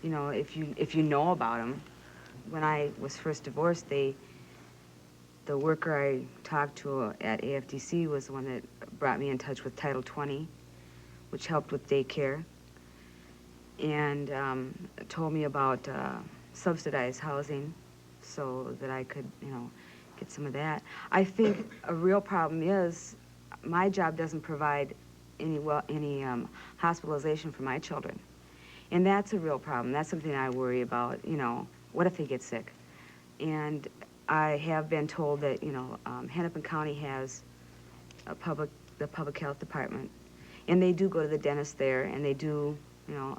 if you know about them. When I was first divorced, the worker I talked to at AFDC was the one that brought me in touch with Title 20, which helped with daycare, and told me about subsidized housing so that I could, you know, get some of that. I think a real problem is my job doesn't provide any hospitalization for my children. And that's a real problem. That's something I worry about, you know, what if they get sick? And I have been told that, you know, Hennepin County has the public health department, and they do go to the dentist there, and they do, you know,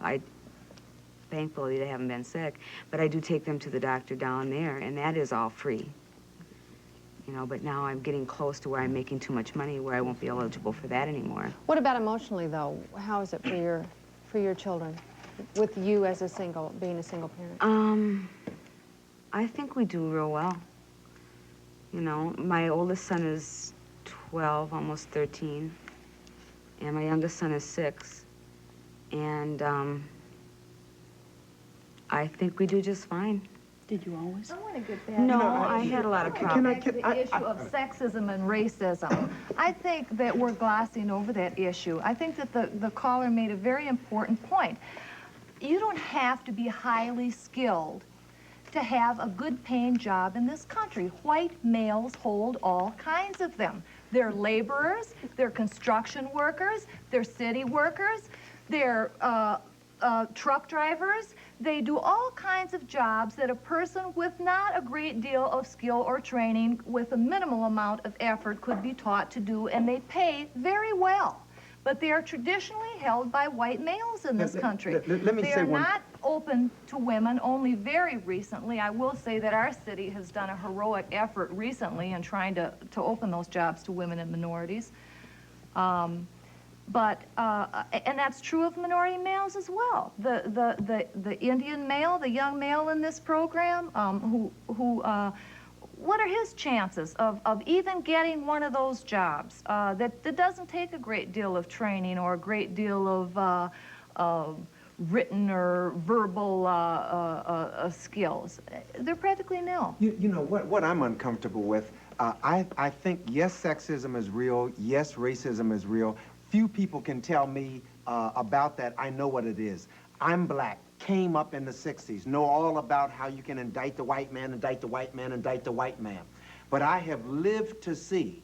thankfully they haven't been sick, but I do take them to the doctor down there, and that is all free. You know, but now I'm getting close to where I'm making too much money where I won't be eligible for that anymore. What about emotionally, though? How is it for your children, with you as being a single parent? I think we do real well. You know, my oldest son is 12, almost 13, and my youngest son is 6, and I think we do just fine. Did you always? I want to get back. No, I had a lot of problems. The issue of sexism and racism. I think that we're glossing over that issue. I think that the caller made a very important point. You don't have to be highly skilled to have a good paying job in this country. White males hold all kinds of them. They're laborers, they're construction workers, they're city workers, they're truck drivers. They do all kinds of jobs that a person with not a great deal of skill or training with a minimal amount of effort could be taught to do, and they pay very well. But they are traditionally held by white males in this country. Let me they say are one. not open to women only very recently. I will say that our city has done a heroic effort recently in trying to open those jobs to women and minorities. And that's true of minority males as well. The Indian male, the young male in this program, what are his chances of even getting one of those jobs that doesn't take a great deal of training or a great deal of written or verbal skills? They're practically nil. You know, what I'm uncomfortable with, I think, yes, sexism is real, yes, racism is real. Few people can tell me about that. I know what it is. I'm black, came up in the 60s, know all about how you can indict the white man, indict the white man, indict the white man. But I have lived to see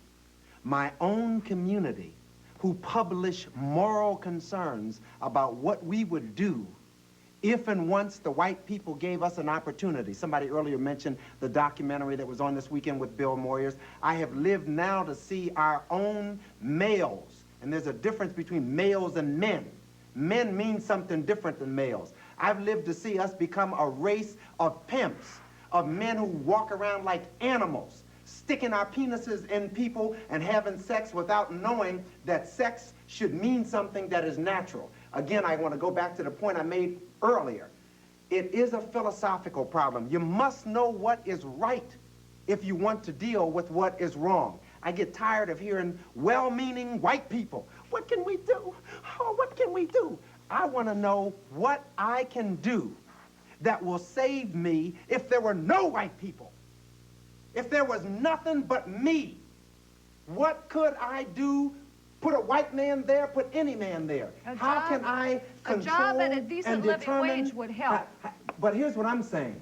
my own community who publish moral concerns about what we would do if and once the white people gave us an opportunity. Somebody earlier mentioned the documentary that was on this weekend with Bill Moyers. I have lived now to see our own males, and there's a difference between males and men. Men mean something different than males. I've lived to see us become a race of pimps, of men who walk around like animals, sticking our penises in people and having sex without knowing that sex should mean something that is natural. Again, I want to go back to the point I made earlier. It is a philosophical problem. You must know what is right if you want to deal with what is wrong. I get tired of hearing well-meaning white people. What can we do? Oh, what can we do? I want to know what I can do that will save me if there were no white people. If there was nothing but me, what could I do? Put a white man there, put any man there. How can I control a job at a decent living wage would help. But here's what I'm saying.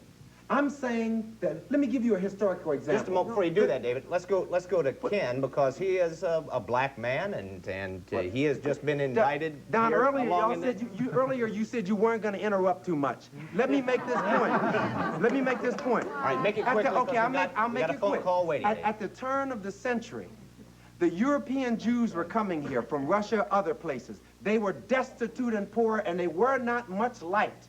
I'm saying that, let me give you a historical example. Just a moment before you do that, David. Let's go to Ken, because he is a black man, and he has just been indicted. Don, here earlier along y'all said you said you weren't going to interrupt too much. Let me make this point. Let me make this point. All right, make it quick. Okay, I'll make it quick. Call waiting. At the turn of the century, the European Jews were coming here from Russia, other places. They were destitute and poor, and they were not much liked.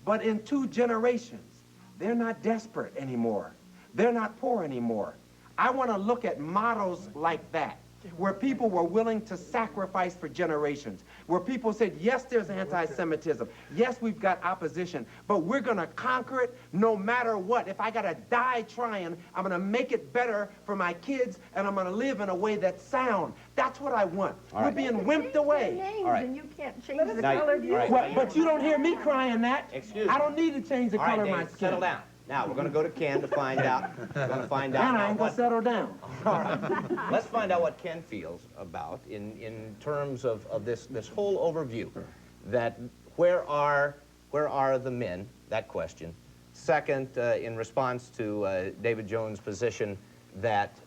But in 2 generations, they're not desperate anymore. They're not poor anymore. I want to look at models like that, where people were willing to sacrifice for generations, where people said, yes, there's anti-Semitism, yes, we've got opposition, but we're going to conquer it no matter what. If I got to die trying, I'm going to make it better for my kids, and I'm going to live in a way that's sound. That's what I want. We're being wimped away. All right. And you can't change the color of your Well, but you don't hear me crying that. Excuse me. I don't need to change the color of my Dave, skin. settle down. Now, we're going to go to Ken to find out. We're going to find out. And I ain't going to settle down. All right. Let's find out what Ken feels about in terms of this whole overview. That where are the men? That question. Second, in response to David Jones' position that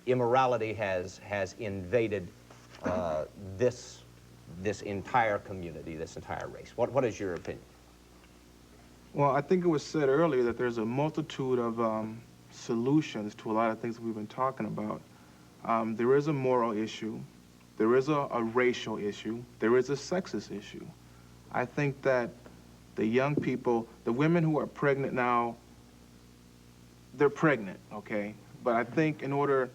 immorality has invaded this entire community, this entire race. What is your opinion? Well, I think it was said earlier that there's a multitude of solutions to a lot of things that we've been talking about. There is a moral issue. There is a racial issue. There is a sexist issue. I think that the young people, the women who are pregnant now, they're pregnant, okay? But I think in order,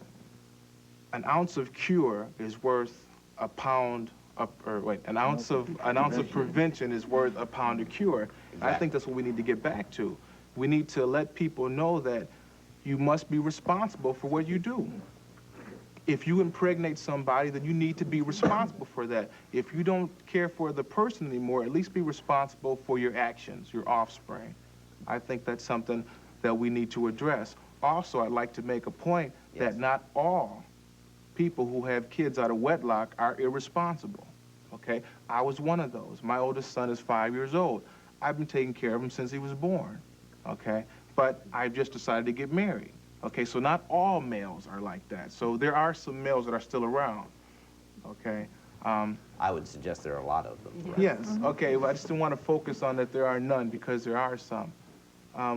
an ounce of cure is worth a pound an ounce of prevention is worth a pound of cure. Exactly. I think that's what we need to get back to. We need to let people know that you must be responsible for what you do. If you impregnate somebody, then you need to be responsible for that. If you don't care for the person anymore, at least be responsible for your actions, your offspring. I think that's something that we need to address. Also, I'd like to make a point that not all people who have kids out of wedlock are irresponsible, okay? I was one of those. My oldest son is 5 years old. I've been taking care of him since he was born, okay? But I've just decided to get married, okay? So not all males are like that. So there are some males that are still around, okay? I would suggest there are a lot of them. Right? Yes, okay, well, I just don't want to focus on that there are none, because there are some.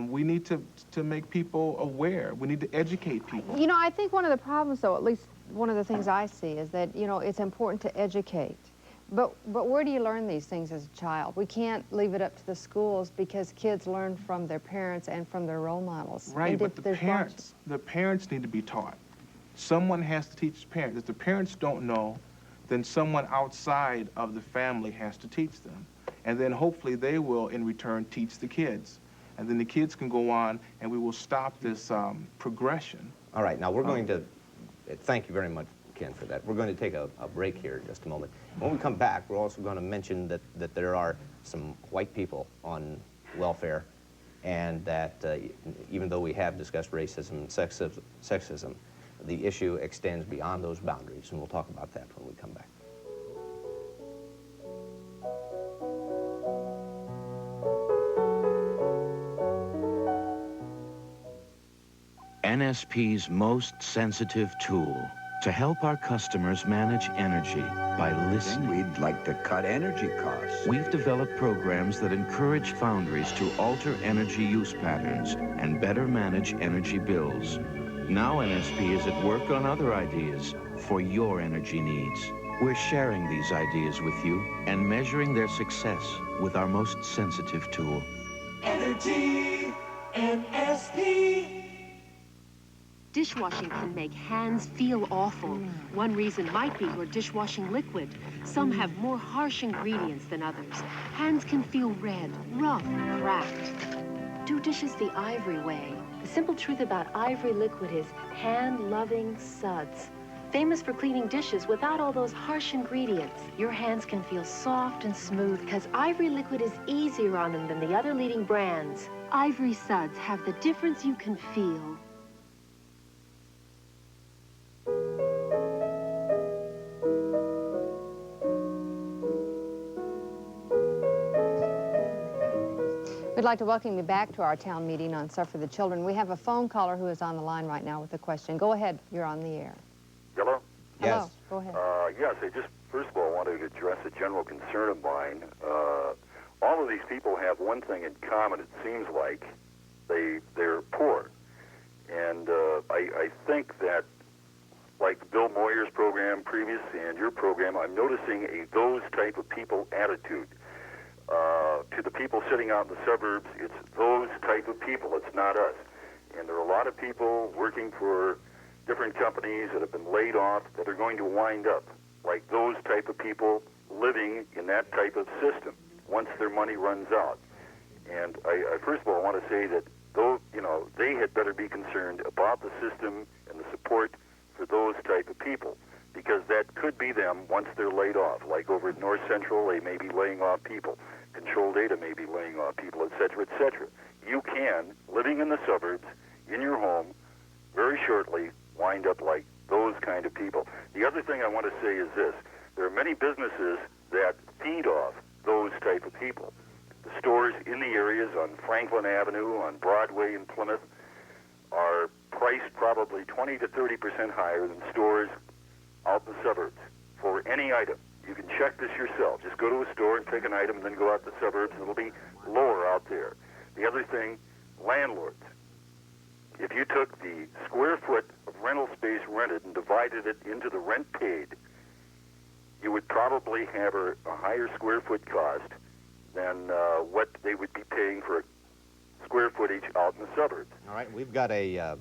We need to make people aware. We need to educate people. You know, I think one of the problems, though, at least one of the things I see, is that, you know, it's important to educate. But where do you learn these things as a child? We can't leave it up to the schools, because kids learn from their parents and from their role models. Right, but the parents need to be taught. Someone has to teach the parents. If the parents don't know, then someone outside of the family has to teach them. And then hopefully they will, in return, teach the kids. And then the kids can go on, and we will stop this progression. All right, now we're going to, thank you very much, Ken, for that. We're going to take a break here in just a moment. When we come back, we're also going to mention that there are some white people on welfare, and that even though we have discussed racism and sexism, the issue extends beyond those boundaries, and we'll talk about that when we come back. NSP's most sensitive tool to help our customers manage energy by listening. We'd like to cut energy costs. We've developed programs that encourage foundries to alter energy use patterns and better manage energy bills. Now NSP is at work on other ideas for your energy needs. We're sharing these ideas with you and measuring their success with our most sensitive tool. Energy NSP. Dishwashing can make hands feel awful. One reason might be your dishwashing liquid. Some have more harsh ingredients than others. Hands can feel red, rough, cracked. Do dishes the Ivory way. The simple truth about Ivory liquid is hand-loving suds. Famous for cleaning dishes without all those harsh ingredients. Your hands can feel soft and smooth because Ivory liquid is easier on them than the other leading brands. Ivory suds have the difference you can feel. We'd like to welcome you back to our town meeting on Stuff for the Children. We have a phone caller who is on the line right now with a question. Go ahead, you're on the air. Hello? Hello, go ahead. Yes, I just, first of all, wanted to address a general concern of mine. All of these people have one thing in common, it seems like. They're poor. And I think that like Bill Moyer's program previous and your program, I'm noticing a those type of people attitude. To the people sitting out in the suburbs, it's those type of people. It's not us. And there are a lot of people working for different companies that have been laid off that are going to wind up like those type of people living in that type of system once their money runs out. And I first of all want to say that those, they had better be concerned about the system and the support for those type of people, because that could be them once they're laid off. Like over at North Central, they may be laying off people. Control Data may be laying off people, et cetera, et cetera. You can, living in the suburbs, in your home, very shortly wind up like those kind of people. The other thing I want to say is this. There are many businesses that feed off those type of people. The stores in the areas on Franklin Avenue, on Broadway in Plymouth, are priced probably 20 to 30% higher than stores out in the suburbs for any item. You can check this yourself. Just go to a store and pick an item and then go out to the suburbs, and it'll be lower out there. The other thing, landlords. If you took the square foot of rental space rented and divided it into the rent paid, you would probably have a higher square foot cost than what they would be paying for a square footage out in the suburbs. All right, we've got a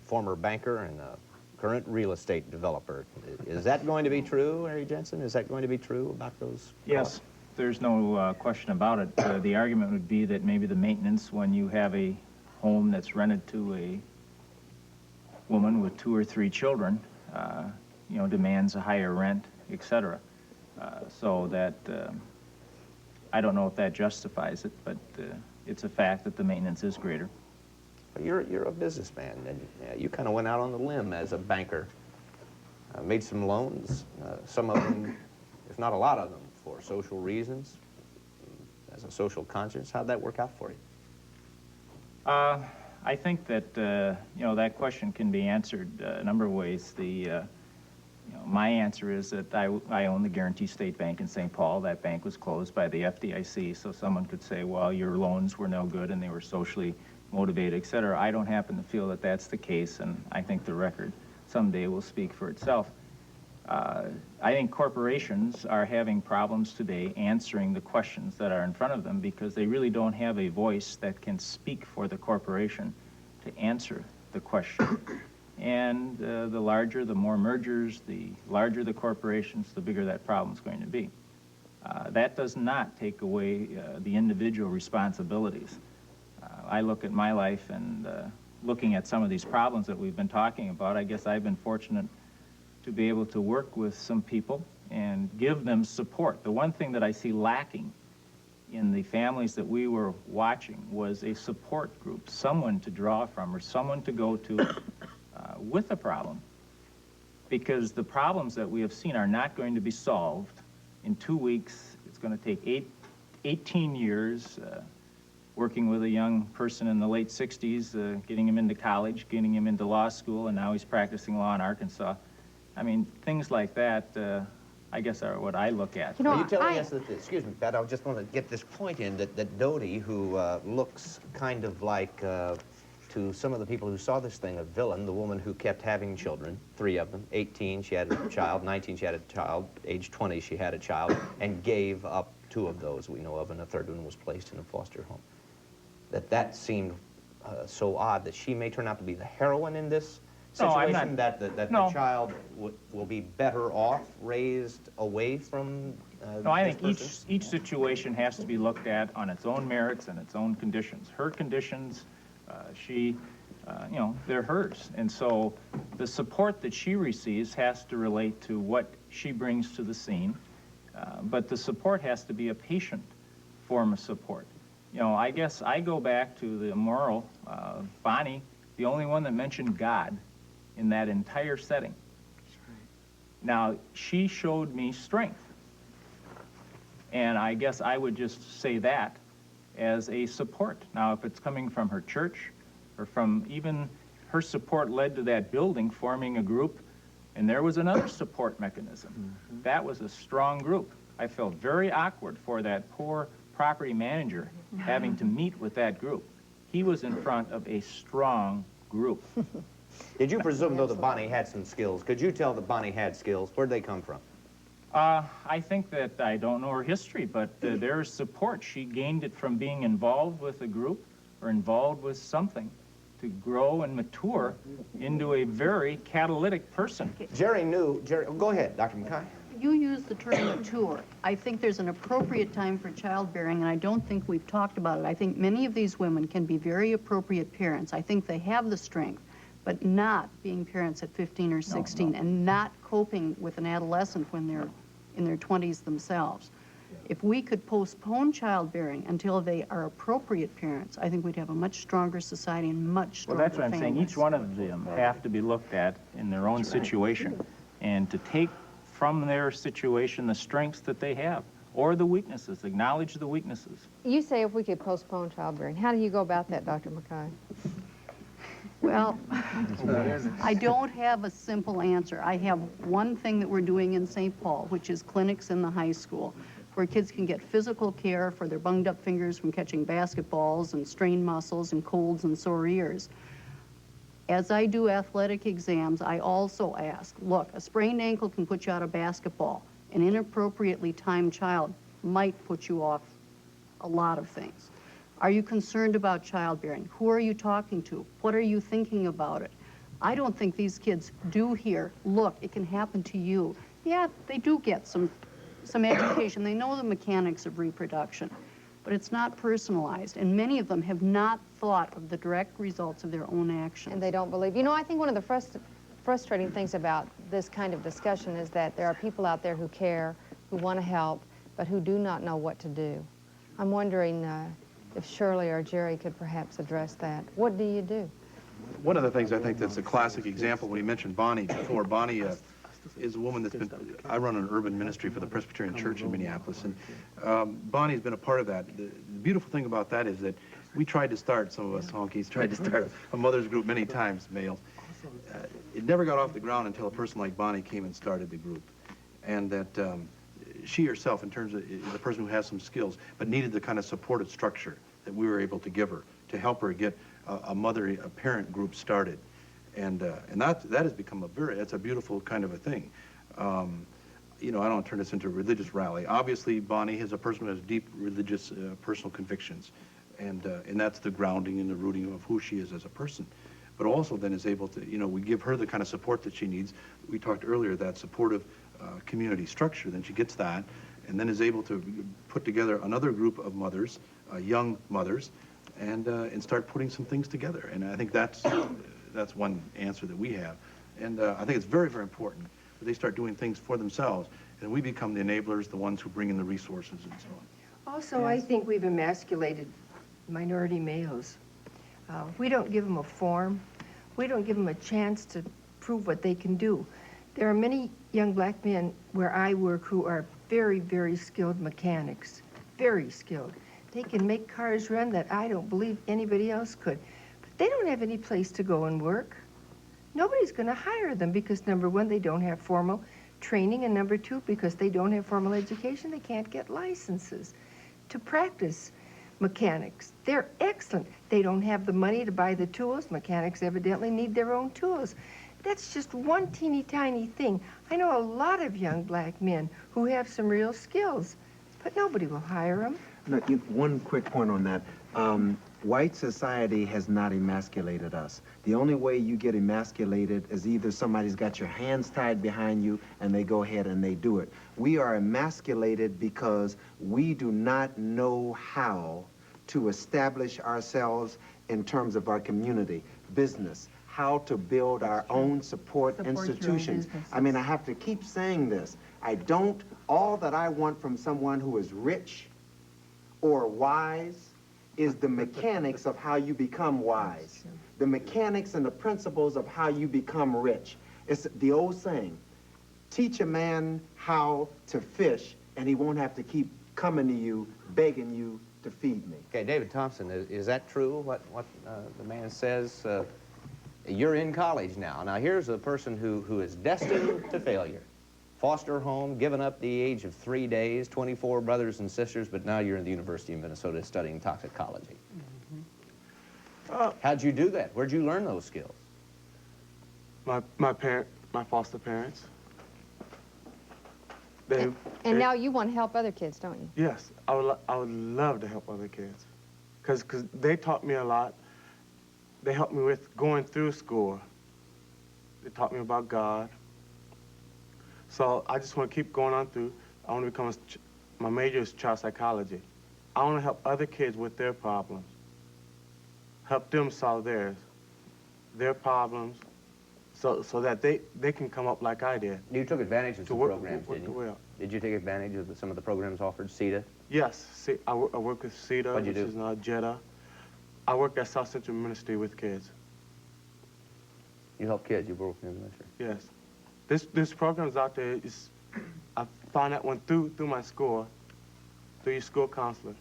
former banker and a current real estate developer. Is that going to be true, Harry Jensen? Is that going to be true about those? Yes, there's no question about it. The argument would be that maybe the maintenance, when you have a home that's rented to a woman with 2 or 3 children, demands a higher rent, etc. So that I don't know if that justifies it, but it's a fact that the maintenance is greater. You're a businessman, and you kind of went out on the limb as a banker. Made some loans, some of them, if not a lot of them, for social reasons, as a social conscience. How'd that work out for you? I think that, that question can be answered a number of ways. My answer is that I own the Guarantee State Bank in St. Paul. That bank was closed by the FDIC, so someone could say, well, your loans were no good and they were socially motivated, et cetera. I don't happen to feel that that's the case, and I think the record someday will speak for itself. I think corporations are having problems today answering the questions that are in front of them because they really don't have a voice that can speak for the corporation to answer the question. And the larger, the more mergers, the larger the corporations, the bigger that problem is going to be. That does not take away the individual responsibilities. I look at my life and looking at some of these problems that we've been talking about, I guess I've been fortunate to be able to work with some people and give them support. The one thing that I see lacking in the families that we were watching was a support group, someone to draw from or someone to go to with a problem. Because the problems that we have seen are not going to be solved in 2 weeks. It's going to take 18 years working with a young person in the late 60s, getting him into college, getting him into law school, and now he's practicing law in Arkansas. I mean, things like that, I guess, are what I look at. Are you telling us that, excuse me, Pat, I just want to get this point in, that Dodie, who looks kind of like, to some of the people who saw this thing, a villain, the woman who kept having children, 3 of them, 18, she had a child, 19, she had a child, age 20, she had a child, and gave up 2 of those we know of, and a 3rd one was placed in a foster home. That seemed so odd that she may turn out to be the heroine in this situation, that the child will be better off raised away from No, I think each situation has to be looked at on its own merits and its own conditions. Her conditions, they're hers. And so the support that she receives has to relate to what she brings to the scene. But the support has to be a patient form of support. I guess I go back to the moral, Bonnie, the only one that mentioned God in that entire setting. Now, she showed me strength. And I guess I would just say that as a support. Now, if it's coming from her church or from even her support led to that building forming a group, and there was another support mechanism. That was a strong group. I felt very awkward for that poor property manager having to meet with that group. He was in front of a strong group. Did you presume, though, that Bonnie had some skills? Could you tell that Bonnie had skills? Where'd they come from? I think that I don't know her history, but there's support. She gained it from being involved with a group or involved with something to grow and mature into a very catalytic person. Jerry, go ahead, Dr. McKay. You use the term mature. I think there's an appropriate time for childbearing, and I don't think we've talked about it. I think many of these women can be very appropriate parents. I think they have the strength, but not being parents at 15 or 16 and not coping with an adolescent when they're in their 20s themselves. If we could postpone childbearing until they are appropriate parents, I think we'd have a much stronger society and much stronger Well, that's what I'm saying. Each one of them have to be looked at in their own situation and to take from their situation the strengths that they have or the weaknesses, acknowledge the weaknesses. You say if we could postpone childbearing. How do you go about that, Dr. McKay? Well, I don't have a simple answer. I have one thing that we're doing in St. Paul, which is clinics in the high school, where kids can get physical care for their bunged up fingers from catching basketballs and strained muscles and colds and sore ears. As I do athletic exams, I also ask, look, a sprained ankle can put you out of basketball. An inappropriately timed child might put you off a lot of things. Are you concerned about childbearing? Who are you talking to? What are you thinking about it? I don't think these kids do hear, look, it can happen to you. Yeah, they do get some education. They know the mechanics of reproduction, but it's not personalized. And many of them have not thought of the direct results of their own actions. And they don't believe. You know, I think one of the frustrating things about this kind of discussion is that there are people out there who care, who want to help, but who do not know what to do. I'm wondering if Shirley or Jerry could perhaps address that. What do you do? One of the things I think that's a classic example, when you mentioned Bonnie before, Bonnie is a woman that's been, I run an urban ministry for the Presbyterian Church in Minneapolis, and Bonnie's been a part of that. The beautiful thing about that is that we tried to start, some of us honkies tried to start a mother's group many times, males. It never got off the ground until a person like Bonnie came and started the group. And that she herself, in terms of the person who has some skills, but needed the kind of supportive structure that we were able to give her to help her get a parent group started. And that has become that's a beautiful kind of a thing. You know, I don't want to turn this into a religious rally. Obviously, Bonnie is a person who has deep religious personal convictions, and that's the grounding and the rooting of who she is as a person. But also then is able to, you know, we give her the kind of support that she needs. We talked earlier, that supportive community structure, then she gets that, and then is able to put together another group of mothers, young mothers, and start putting some things together. And I think that's one answer that we have. And I think it's very, very important that they start doing things for themselves, and we become the enablers, the ones who bring in the resources and so on. Also, I think we've emasculated minority males. We don't give them a form. We don't give them a chance to prove what they can do. There are many young black men where I work who are very, very skilled mechanics, very skilled. They can make cars run that I don't believe anybody else could. But they don't have any place to go and work. Nobody's going to hire them because, number one, they don't have formal training, and number two, because they don't have formal education, they can't get licenses to practice mechanics. They're excellent. They don't have the money to buy the tools. Mechanics evidently need their own tools. That's just one teeny tiny thing. I know a lot of young black men who have some real skills, but nobody will hire them. No, one quick point on that. White society has not emasculated us. The only way you get emasculated is either somebody's got your hands tied behind you and they go ahead and they do it. We are emasculated because we do not know how to establish ourselves in terms of our community, business, how to build our own support institutions. I mean, I have to keep saying this. All that I want from someone who is rich or wise is the mechanics of how you become wise, the mechanics and the principles of how you become rich. It's the old saying, teach a man how to fish and he won't have to keep coming to you, begging you to feed me. Okay, David Thompson, is that true, what the man says? You're in college now. Now, here's a person who is destined to failure. Foster home, given up the age of 3 days, 24 brothers and sisters, but now you're in the University of Minnesota studying toxicology. How'd you do that? Where'd you learn those skills? My foster parents. And now you want to help other kids, don't you? Yes, I would love to help other kids, because they taught me a lot. They helped me with going through school. They taught me about God. So I just want to keep going on through. I want to become my major is child psychology. I want to help other kids with their problems. Help them solve their problems, so that they can come up like I did. You took advantage of some programs, work didn't you? well. Did you take advantage of some of the programs offered, CETA? Yes, I work with CETA, What'd you which do? is JETA. I work at South Central Ministry with kids. You help kids, you work in the ministry? Yes. This program's out there, I found that one through my school, through your school counselor.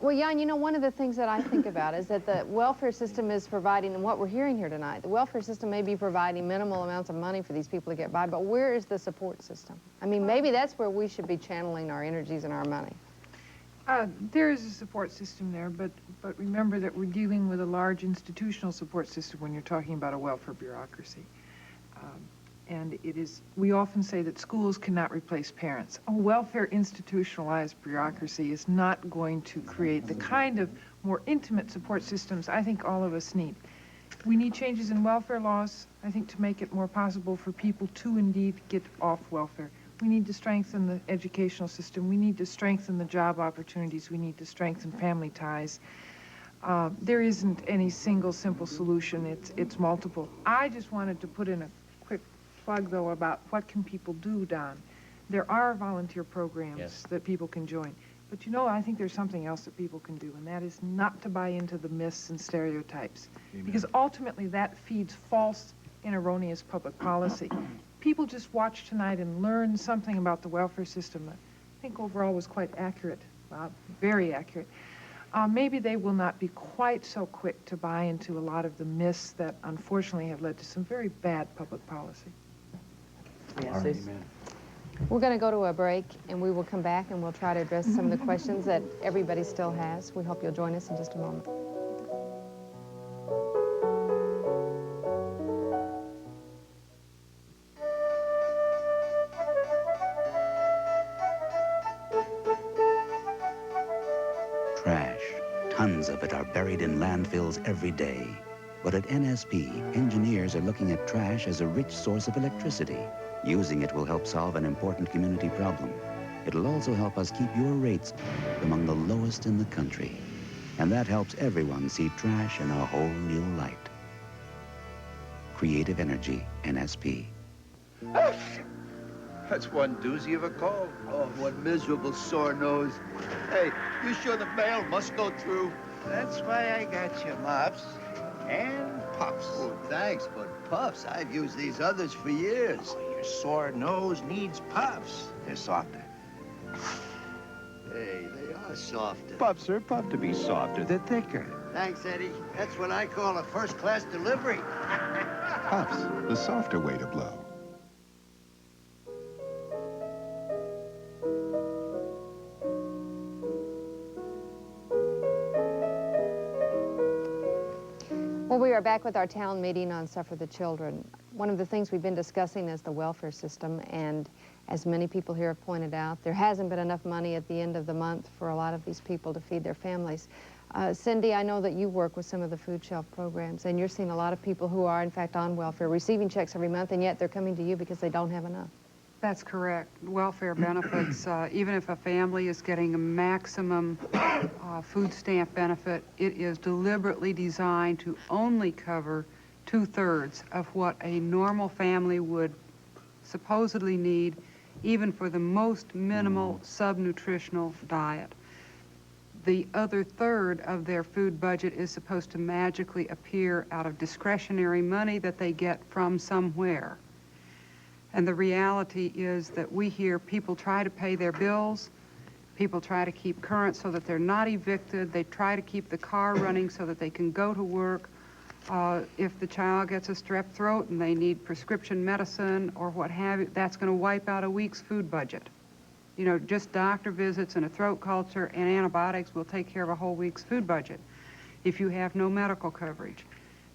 Well, Jan, you know, one of the things that I think about is that the welfare system is providing, and what we're hearing here tonight, the welfare system may be providing minimal amounts of money for these people to get by, but where is the support system? I mean, maybe that's where we should be channeling our energies and our money. There is a support system there, but remember that we're dealing with a large institutional support system when you're talking about a welfare bureaucracy. And we often say that schools cannot replace parents. A welfare institutionalized bureaucracy is not going to create the kind of more intimate support systems I think all of us need. We need changes in welfare laws, I think, to make it more possible for people to indeed get off welfare. We need to strengthen the educational system. We need to strengthen the job opportunities. We need to strengthen family ties. There isn't any single simple solution. It's multiple. I just wanted to put in a quick plug, though, about what can people do, Don. There are volunteer programs that people can join. But, you know, I think there's something else that people can do, and that is not to buy into the myths and stereotypes. Amen. Because ultimately that feeds false and erroneous public policy. People just watch tonight and learn something about the welfare system that I think overall was quite accurate, very accurate. Maybe they will not be quite so quick to buy into a lot of the myths that unfortunately have led to some very bad public policy. Yes, we're going to go to a break, and we will come back and we'll try to address some of the questions that everybody still has. We hope you'll join us in just a moment. Trash. Tons of it are buried in landfills every day. But at NSP, engineers are looking at trash as a rich source of electricity. Using it will help solve an important community problem. It'll also help us keep your rates among the lowest in the country. And that helps everyone see trash in a whole new light. Creative Energy, NSP. That's one doozy of a cold. Oh, one miserable sore nose. Hey, you sure the mail must go through? That's why I got you, Mops. And Puffs. Oh, thanks, but Puffs, I've used these others for years. Oh, your sore nose needs Puffs. They're softer. Hey, they are softer. Puffs are puffed to be softer. They're thicker. Thanks, Eddie. That's what I call a first-class delivery. Puffs, the softer way to blow. Well, we are back with our town meeting on Suffer the Children. One of the things we've been discussing is the welfare system, and as many people here have pointed out, there hasn't been enough money at the end of the month for a lot of these people to feed their families. Cindy, I know that you work with some of the food shelf programs, and you're seeing a lot of people who are, in fact, on welfare, receiving checks every month, and yet they're coming to you because they don't have enough. That's correct. Welfare benefits, even if a family is getting a maximum food stamp benefit, it is deliberately designed to only cover 2/3 of what a normal family would supposedly need, even for the most minimal subnutritional diet. The other third of their food budget is supposed to magically appear out of discretionary money that they get from somewhere. And the reality is that we hear people try to pay their bills, people try to keep current so that they're not evicted, they try to keep the car running so that they can go to work. If the child gets a strep throat and they need prescription medicine or what have you, that's going to wipe out a week's food budget. You know, just doctor visits and a throat culture and antibiotics will take care of a whole week's food budget. If you have no medical coverage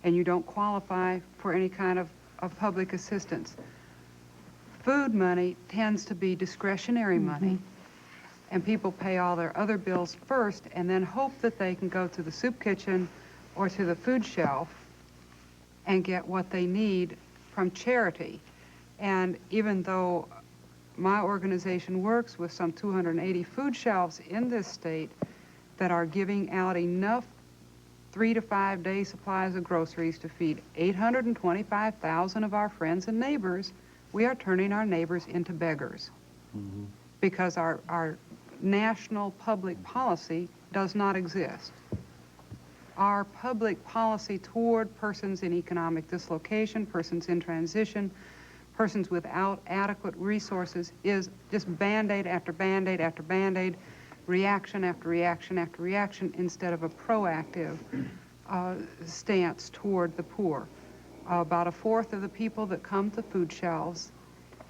and you don't qualify for any kind of of public assistance. Food money tends to be discretionary money, and people pay all their other bills first and then hope that they can go to the soup kitchen or to the food shelf and get what they need from charity. And even though my organization works with some 280 food shelves in this state that are giving out enough 3 to 5 day supplies of groceries to feed 825,000 of our friends and neighbors, we are turning our neighbors into beggars. Because our national public policy does not exist. Our public policy toward persons in economic dislocation, persons in transition, persons without adequate resources is just Band-Aid after Band-Aid after Band-Aid, reaction after reaction after reaction, instead of a proactive stance toward the poor. About a fourth of the people that come to food shelves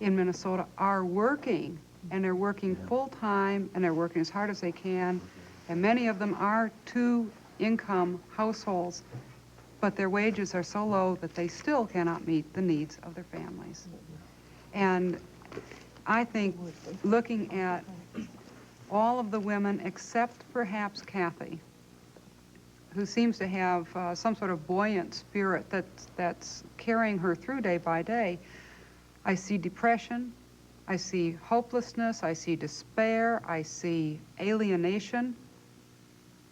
in Minnesota are working, and they're working full-time, and they're working as hard as they can, and many of them are two-income households, but their wages are so low that they still cannot meet the needs of their families. And I think looking at all of the women, except perhaps Kathy, who seems to have some sort of buoyant spirit that's carrying her through day by day, I see depression, I see hopelessness, I see despair, I see alienation,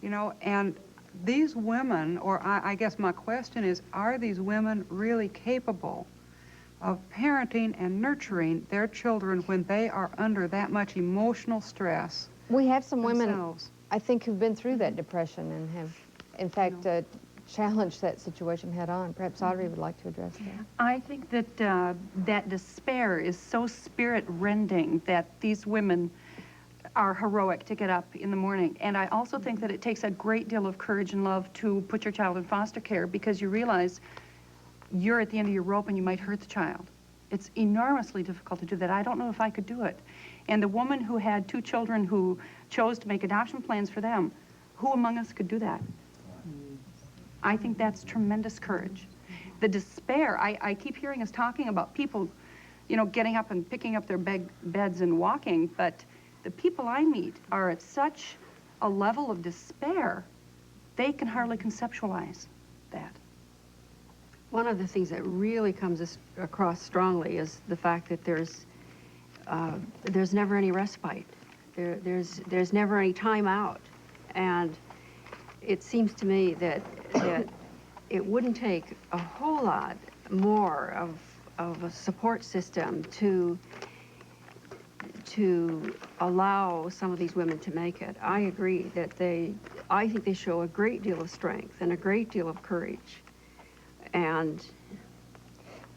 you know, and these women, or I guess my question is, are these women really capable of parenting and nurturing their children when they are under that much emotional stress? We have some women, themselves? I think, who've been through that depression and have, in fact, challenged that situation head on. Perhaps Audrey would like to address that. I think that that despair is so spirit-rending that these women are heroic to get up in the morning. And I also think that it takes a great deal of courage and love to put your child in foster care, because you realize you're at the end of your rope and you might hurt the child. It's enormously difficult to do that. I don't know if I could do it. And the woman who had 2 children who chose to make adoption plans for them, who among us could do that? I think that's tremendous courage. The despair, I keep hearing us talking about people, you know, getting up and picking up their beds and walking, but the people I meet are at such a level of despair, they can hardly conceptualize that. One of the things that really comes across strongly is the fact that there's never any respite. There's never any time out. And it seems to me that it wouldn't take a whole lot more of a support system to allow some of these women to make it. I agree that I think they show a great deal of strength and a great deal of courage. And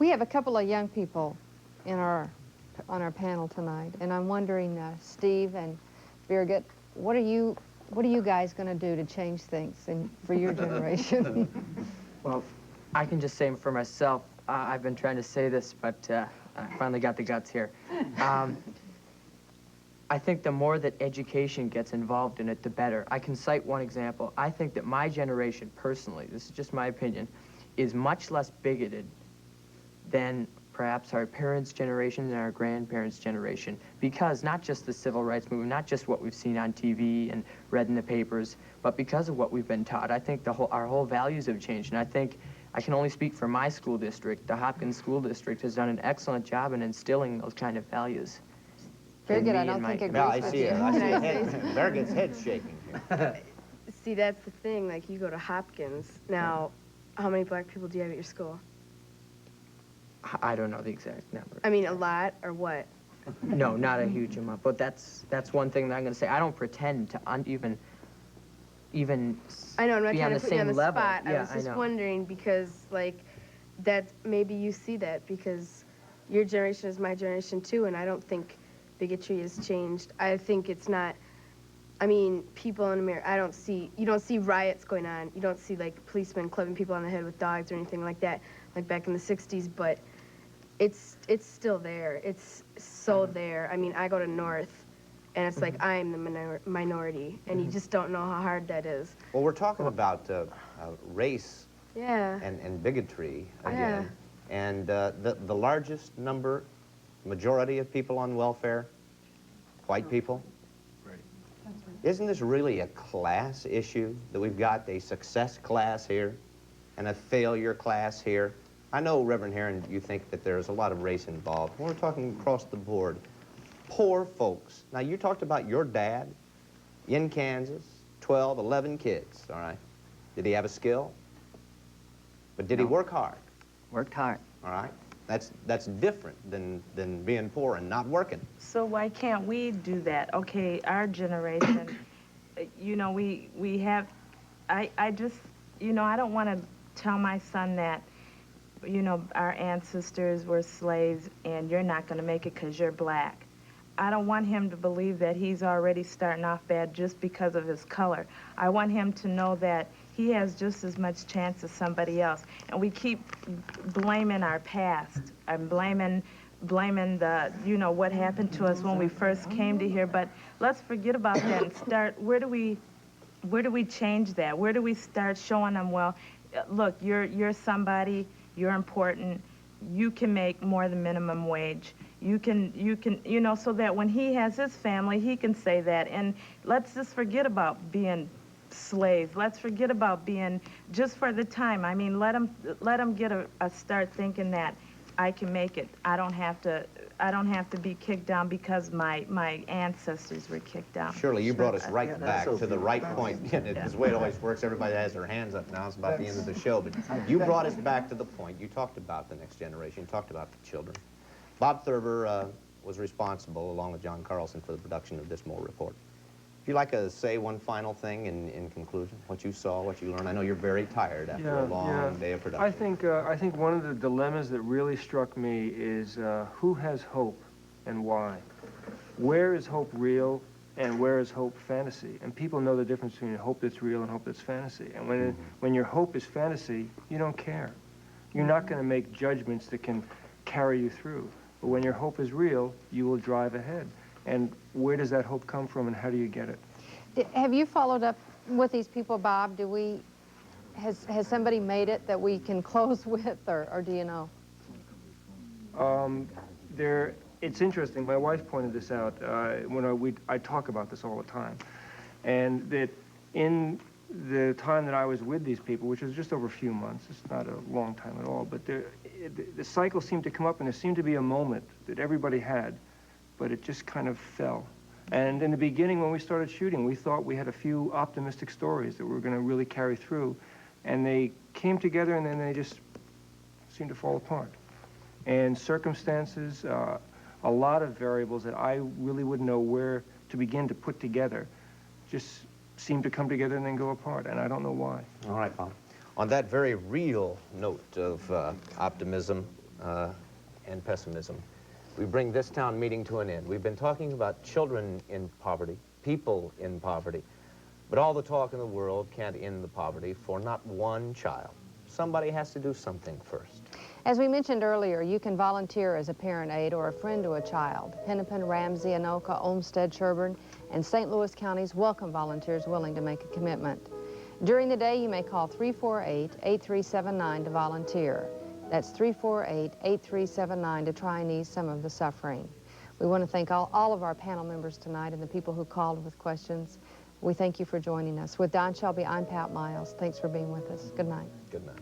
we have a couple of young people on our panel tonight, and I'm wondering, Steve and Birgit, what are you guys going to do to change things for your generation? Well, I can just say for myself, I've been trying to say this, but I finally got the guts here. I think the more that education gets involved in it, the better. I can cite one example. I think that my generation, personally, this is just my opinion, is much less bigoted than perhaps our parents' generation and our grandparents' generation, because not just the civil rights movement, not just what we've seen on TV and read in the papers, but because of what we've been taught. I think our whole values have changed, and I think I can only speak for my school district. The Hopkins School District has done an excellent job in instilling those kind of values. Birgit, I don't think agrees No, I with see you. it. I see it. Birgit's head's shaking here. See, that's the thing. Like, you go to Hopkins. Now, how many black people do you have at your school? I don't know the exact number. I mean, a lot, or what? No, not a huge amount, but that's one thing that I'm going to say. I don't pretend to even I know, I'm not be trying on to the put you on same the level. spot. Yeah, I was just wondering, because, like, that maybe you see that, because your generation is my generation too, and I don't think bigotry has changed. I think it's not, I mean, people in America, you don't see riots going on. You don't see, like, policemen clubbing people on the head with dogs or anything like that, like back in the 60s, but it's still there. It's so there. I mean, I go to North, and it's like I'm the minority, and you just don't know how hard that is. Well, we're talking about race Yeah. and bigotry again. Yeah. And the largest number, majority of people on welfare, white people. Right. Isn't this really a class issue, that we've got a success class here and a failure class here? I know, Reverend Herron, you think that there's a lot of race involved. We're talking across the board. Poor folks. Now, you talked about your dad in Kansas, 12, 11 kids, all right? Did he have a skill? But did he work hard? Worked hard. All right? That's different than being poor and not working. So why can't we do that? Okay, our generation, you know, we have, I just, you know, I don't want to tell my son that, you know, our ancestors were slaves and you're not going to make it because you're black. I don't want him to believe that he's already starting off bad just because of his color. I want him to know that he has just as much chance as somebody else. And we keep blaming our past and blaming the, you know, what happened to us when we first came to here. But let's forget about that and start, where do we change that? Where do we start showing them, well, look, you're somebody, you're important, you can make more than minimum wage. You can, you know, so that when he has his family, he can say that. And let's just forget about being slaves. Let's forget about being, just for the time. I mean, let them get a start thinking that I can make it. I don't have to be kicked down because my ancestors were kicked down. Shirley, you brought us right back to the right point. It's the way it always works. Everybody has their hands up now. It's about the end of the show. But you brought us back to the point. You talked about the next generation. You talked about the children. Bob Thurber was responsible, along with John Carlson, for the production of this Moore Report. If you'd like to say one final thing in conclusion, what you saw, what you learned. I know you're very tired after a long day of production. I think one of the dilemmas that really struck me is who has hope and why? Where is hope real and where is hope fantasy? And people know the difference between hope that's real and hope that's fantasy. And when your hope is fantasy, you don't care. You're not going to make judgments that can carry you through. But when your hope is real, you will drive ahead. And where does that hope come from and how do you get it? Have you followed up with these people, Bob? Has somebody made it that we can close with, or do you know? It's interesting. My wife pointed this out when I talk about this all the time. And that in the time that I was with these people, which was just over a few months, it's not a long time at all, but the cycle seemed to come up and there seemed to be a moment that everybody had, but it just kind of fell. And in the beginning, when we started shooting, we thought we had a few optimistic stories that were going to really carry through. And they came together and then they just seemed to fall apart. And circumstances, a lot of variables that I really wouldn't know where to begin to put together just seem to come together and then go apart, and I don't know why. All right, Bob. On that very real note of optimism and pessimism, we bring this town meeting to an end. We've been talking about children in poverty, people in poverty, but all the talk in the world can't end the poverty for not one child. Somebody has to do something first. As we mentioned earlier, you can volunteer as a parent aide or a friend to a child. Hennepin, Ramsey, Anoka, Olmsted, Sherburne, and St. Louis counties welcome volunteers willing to make a commitment. During the day, you may call 348-8379 to volunteer. That's 348-8379 to try and ease some of the suffering. We want to thank all of our panel members tonight and the people who called with questions. We thank you for joining us. With Don Shelby, I'm Pat Miles. Thanks for being with us. Good night. Good night.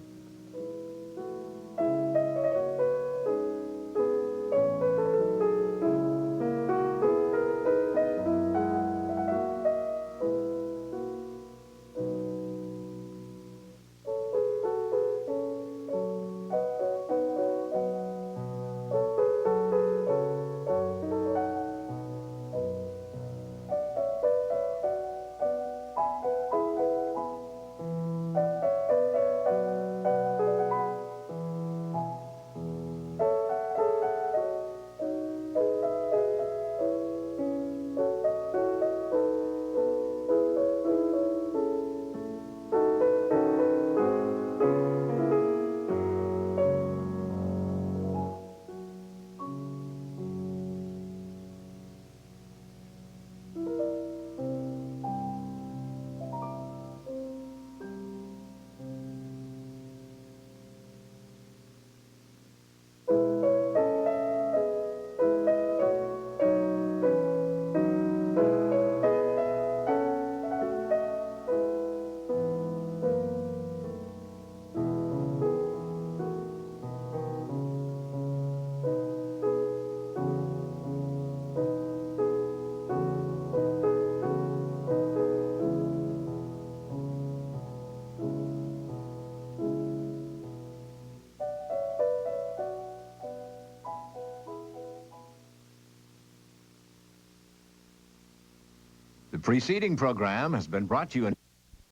The preceding program has been brought to you in